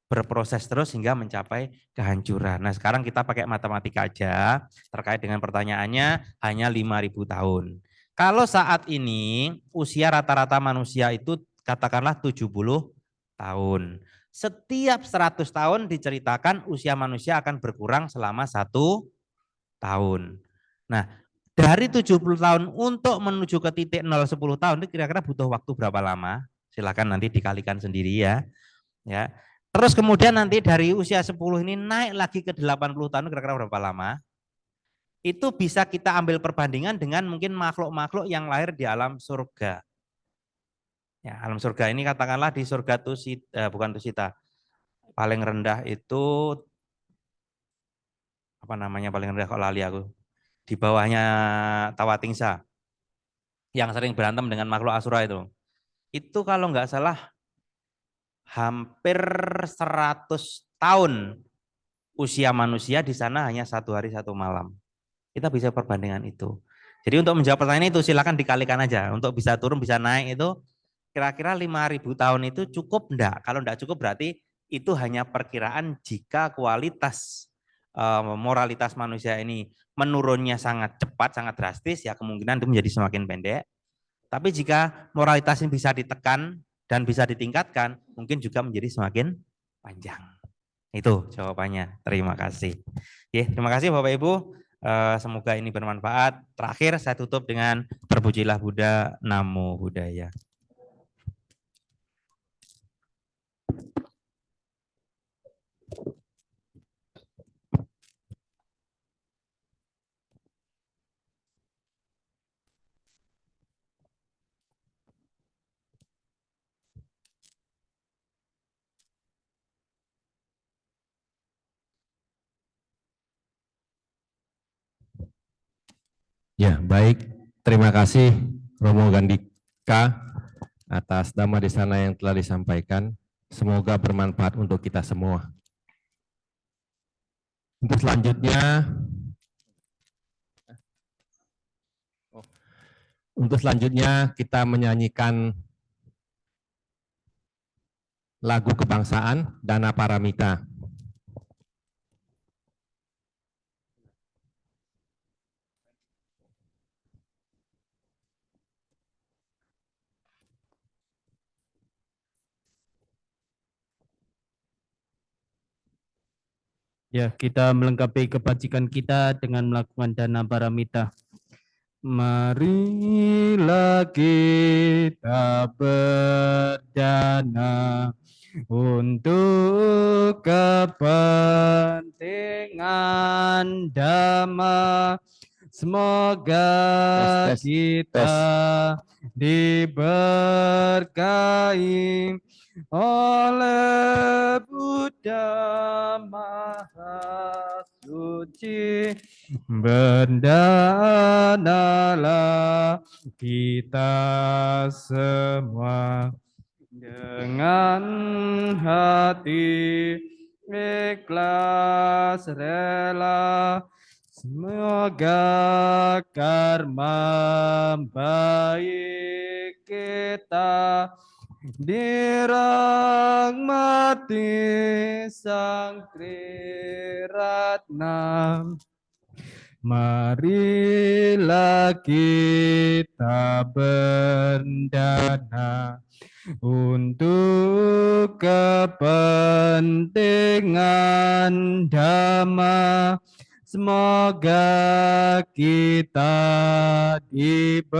berproses terus hingga mencapai kehancuran. Nah, sekarang kita pakai matematika aja terkait dengan pertanyaannya hanya 5.000 tahun. Kalau saat ini usia rata-rata manusia itu katakanlah 70 tahun. Setiap 100 tahun diceritakan usia manusia akan berkurang selama 1 tahun. Nah, dari 70 tahun untuk menuju ke titik 0 10 tahun itu kira-kira butuh waktu berapa lama? Silakan nanti dikalikan sendiri ya. Ya. Terus kemudian nanti dari usia 10 ini naik lagi ke 80 tahun kira-kira berapa lama? Itu bisa kita ambil perbandingan dengan mungkin makhluk-makhluk yang lahir di alam surga. Ya, alam surga ini katakanlah di surga Tusita, bukan Tusita, paling rendah itu apa namanya paling rendah kok lali aku. Di bawahnya Tawatingsa yang sering berantem dengan makhluk Asura itu. Itu kalau nggak salah hampir 100 tahun usia manusia di sana hanya 1 hari 1 malam. Kita bisa perbandingan itu. Jadi untuk menjawab pertanyaan itu silakan dikalikan aja. Untuk bisa turun bisa naik itu kira-kira 5.000 tahun itu cukup enggak? Kalau enggak cukup berarti itu hanya perkiraan jika kualitas moralitas manusia ini menurunnya sangat cepat, sangat drastis ya kemungkinan itu menjadi semakin pendek. Tapi jika moralitas ini bisa ditekan dan bisa ditingkatkan, mungkin juga menjadi semakin panjang. Itu jawabannya. Terima kasih. Terima kasih Bapak Ibu. Semoga ini bermanfaat. Terakhir saya tutup dengan terpujilah Buddha, Namo Buddhaya. Ya, baik. Terima kasih Romo Gandika atas dhamma desana yang telah disampaikan. Semoga bermanfaat untuk kita semua. Untuk selanjutnya kita menyanyikan lagu kebangsaan Dana Paramita. Ya, kita melengkapi kebajikan kita dengan melakukan dana paramita. Marilah kita berdana untuk kepentingan dhamma. Semoga kita diberkahi oleh Buddha Maha Suci. Berdanalah kita semua dengan hati ikhlas rela. Semoga karma baik kita dirahmati Sang Triratna. Marilah kita berdana untuk kepentingan dhamma. Semoga kita diberkahi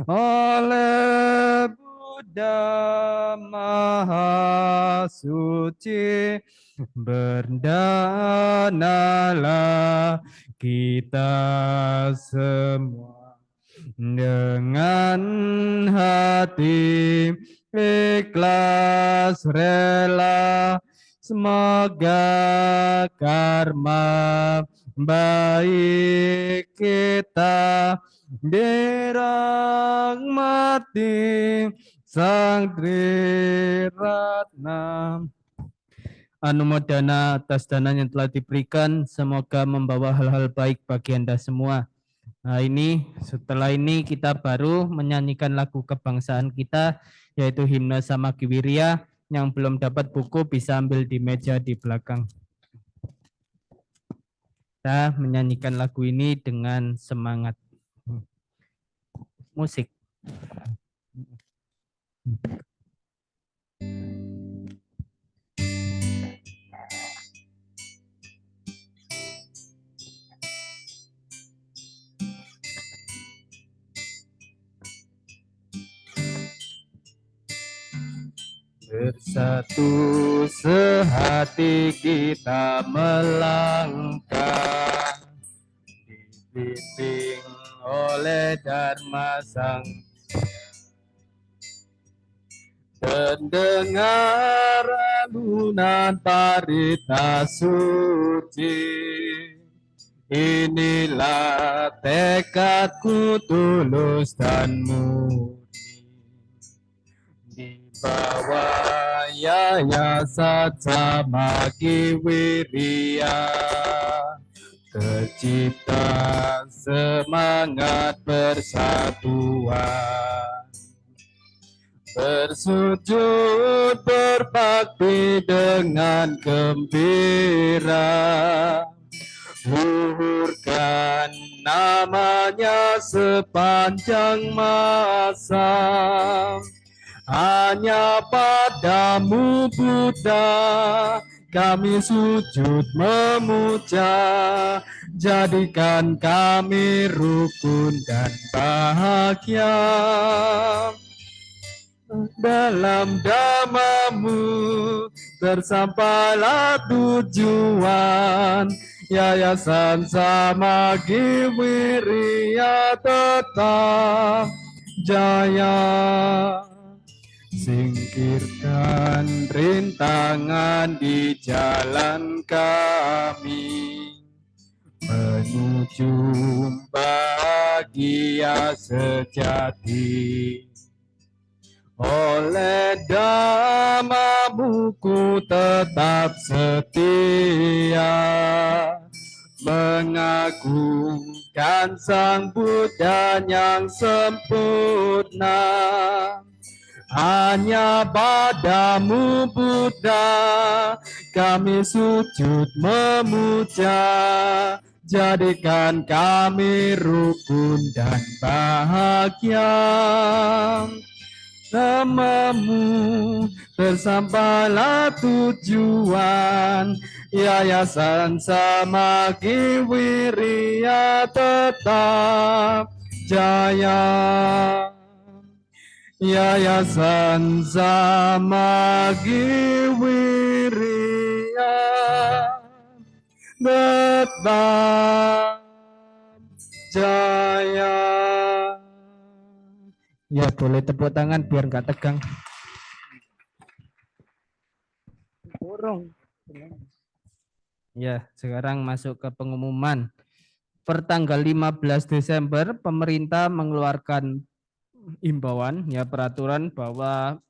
oleh Buddha Maha Suci. Berdanalah kita semua dengan hati ikhlas rela. Semoga karma baik kita dirahmati Sang Triratna. Anumodana atas dana yang telah diberikan, semoga membawa hal-hal baik bagi Anda semua. Nah, setelah ini kita baru menyanyikan lagu kebangsaan kita, yaitu himne Samakiwirya. Yang belum dapat buku bisa ambil di meja di belakang. Kita menyanyikan lagu ini dengan semangat. Musik. Bersatu sehati kita melangkah, dibimbing oleh Dharma Sang pendengar alunan parita suci. Inilah tekadku tulus dan murni, di bawah Yayasan Samagi Wirya tercipta semangat persatuan, bersujud berbakti dengan gembira, luhurkan namanya sepanjang masa. Hanya padamu Buddha kami sujud memuja, jadikan kami rukun dan bahagia. Dalam dhammamu tersampailah tujuan, Yayasan Samagi Wirya tetap jaya. Singkirkan rintangan di jalan kami menuju bahagia sejati. Oleh dhammamu ku tetap setia, mengagungkan Sang Buddha yang sempurna. Hanya padamu Buddha kami sujud memuja, jadikan kami rukun dan bahagia. Namamu tersampailah tujuan, Yayasan Samagi Wirya tetap jaya. Yayasan Samagi Wirya tetap jaya. Ya, boleh tepuk tangan biar nggak tegang. Burung. Ya, sekarang masuk ke pengumuman. Pertanggal 15 Desember, pemerintah mengeluarkan imbauan, ya peraturan bahwa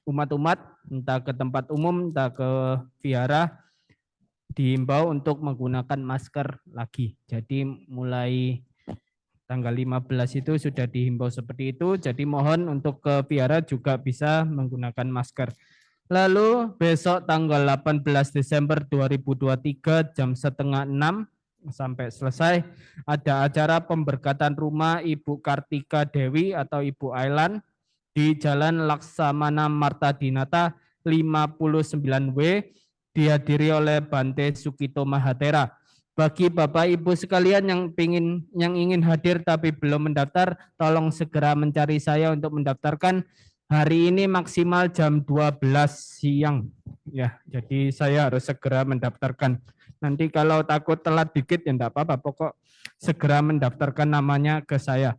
umat-umat entah ke tempat umum, entah ke vihara, diimbau untuk menggunakan masker lagi. Jadi mulai tanggal 15 itu sudah dihimbau seperti itu, jadi mohon untuk ke vihara juga bisa menggunakan masker. Lalu besok tanggal 18 Desember 2023 jam 5:30 sampai selesai ada acara pemberkatan rumah Ibu Kartika Dewi atau Ibu Ailan di Jalan Laksamana Martadinata 59W, dihadiri oleh Bante Sukito Mahatera. Bagi Bapak Ibu sekalian yang ingin hadir tapi belum mendaftar, tolong segera mencari saya untuk mendaftarkan. Hari ini maksimal jam 12 siang. Ya, jadi saya harus segera mendaftarkan. Nanti kalau takut telat dikit ya enggak apa-apa, pokok segera mendaftarkan namanya ke saya.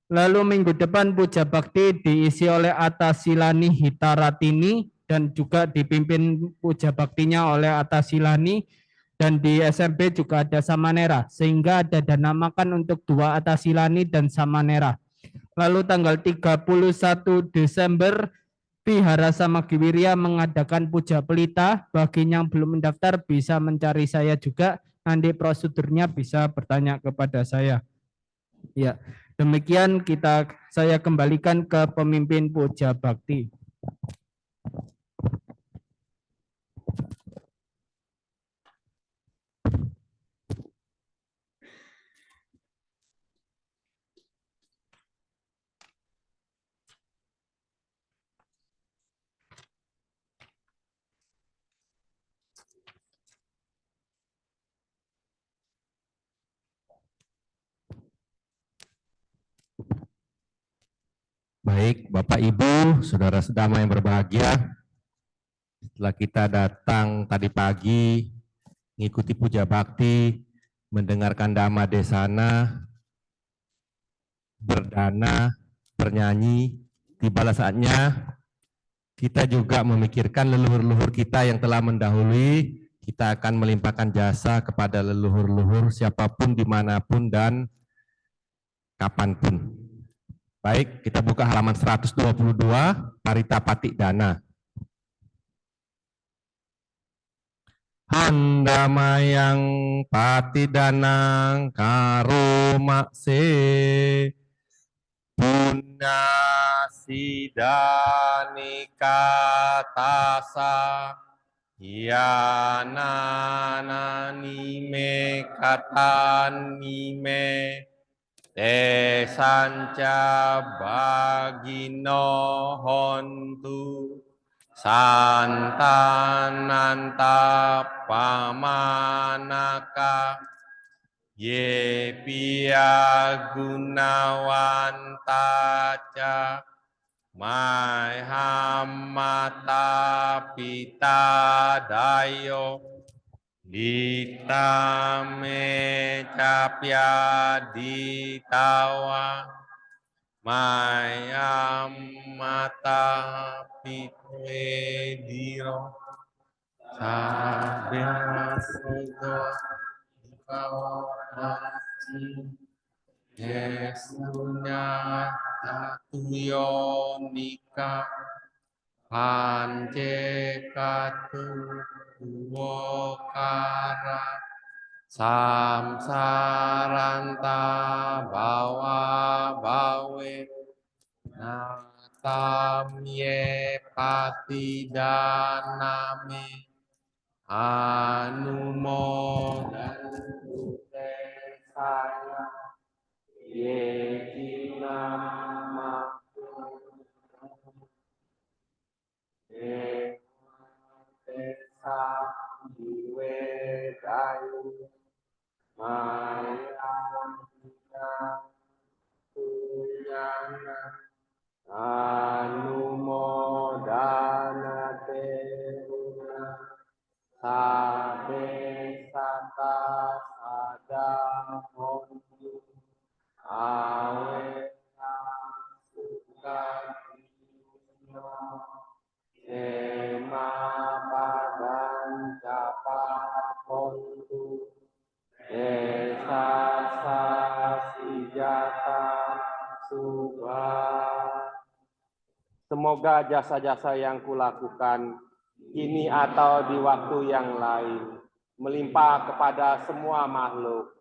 Lalu minggu depan Puja Bakti diisi oleh Atasilani Hitaratini dan juga dipimpin Puja Baktinya oleh Atasilani, dan di SMP juga ada Samanera, sehingga ada dana makan untuk 2 Atasilani dan Samanera. Lalu tanggal 31 Desember Vihara Samagi Wirya mengadakan puja pelita. Bagi yang belum mendaftar bisa mencari saya juga. Nanti prosedurnya bisa bertanya kepada saya. Ya, demikian saya kembalikan ke pemimpin Puja Bakti. Baik, Bapak Ibu, Saudara sedama yang berbahagia, setelah kita datang tadi pagi, mengikuti puja bakti, mendengarkan Dhamma Desana, berdana, bernyanyi, tibalah saatnya kita juga memikirkan leluhur-leluhur kita yang telah mendahului. Kita akan melimpahkan jasa kepada leluhur-leluhur siapapun, dimanapun, dan kapanpun. Baik, kita buka halaman 122, Parita Patik Dana. Handamayang patidanang karomakse punya sidanika tasa yananime katanime desanca bagino hontu santananta pamanaka ye pia gunawantaca mai hamata pita dayo ditame capya ditawa mayam mata pitwe diro sabya sudo dikawasi yesunya tatuyo nika pance katu wokara samsaranta bawa bawe natam ye patidaname anumo dan saya ye jinama ye desa diwedayu maya punyana anumodana teruna sabe sata sada hontu awe suka dino sema badan japa hontu desa sijata subah. Semoga jasa-jasa yang kulakukan kini atau di waktu yang lain melimpah kepada semua makhluk,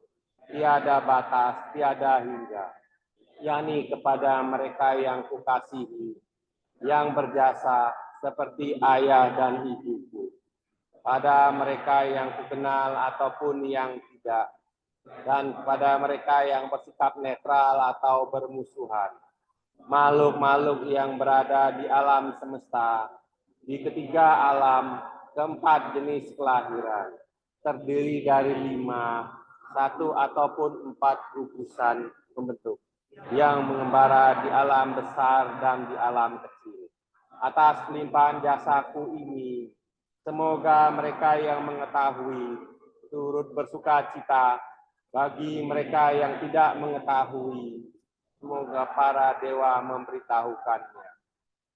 tiada batas, tiada hingga, yakni kepada mereka yang kukasihi, yang berjasa seperti ayah dan ibuku, pada mereka yang kukenal ataupun yang tidak, dan kepada mereka yang bersikap netral atau bermusuhan, makhluk-makhluk yang berada di alam semesta, di ketiga alam, keempat jenis kelahiran, terdiri dari 5, 1 ataupun 4 gugusan pembentuk, yang mengembara di alam besar dan di alam kecil. Atas limpahan jasaku ini, semoga mereka yang mengetahui turut bersuka cita, bagi mereka yang tidak mengetahui, semoga para dewa memberitahukannya.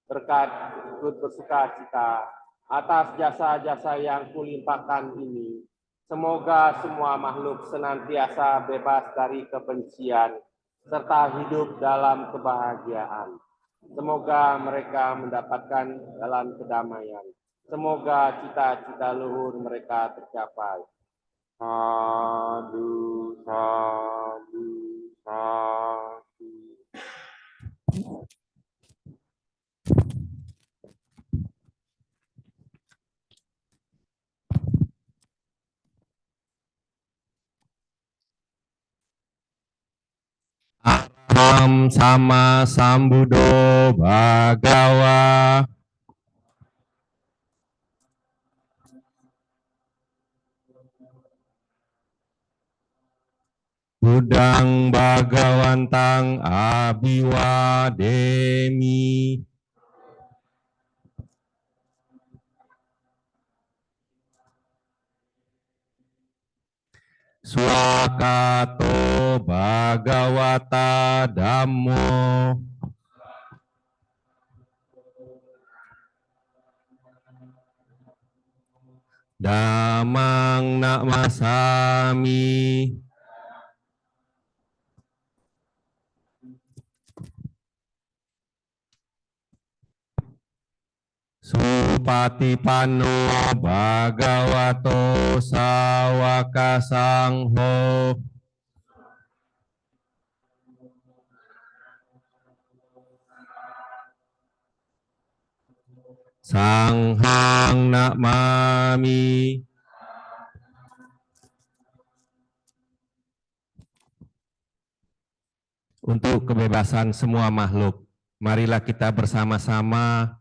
Berkat ikut bersuka cita atas jasa-jasa yang kulimpahkan ini, semoga semua makhluk senantiasa bebas dari kebencian, serta hidup dalam kebahagiaan. Semoga mereka mendapatkan dalam kedamaian. Semoga cita-cita luhur mereka tercapai. Sadu, sadu, sadu. Araham sama sambudo bhagawa. Budang Bagawantang Abiwademi. Swakato Bhagawata Dhammo. Dhammang namasami. Supatipanno Bhagavato Sawaka Sangho. Sanghang namami. Untuk kebebasan semua makhluk, marilah kita bersama-sama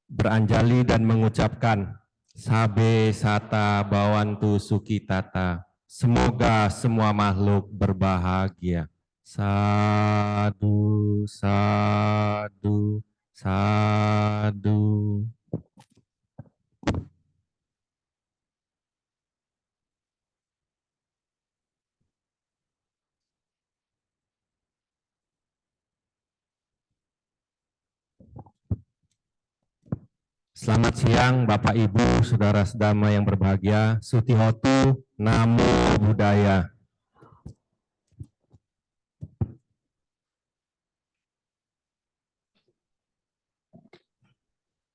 beranjali dan mengucapkan Sabe Sata Bawantu Sukitata. Semoga semua makhluk berbahagia. Sadu, sadu, sadu. Selamat siang Bapak Ibu, Saudara Sedama yang berbahagia. Sutihotu, Namo Buddhaya.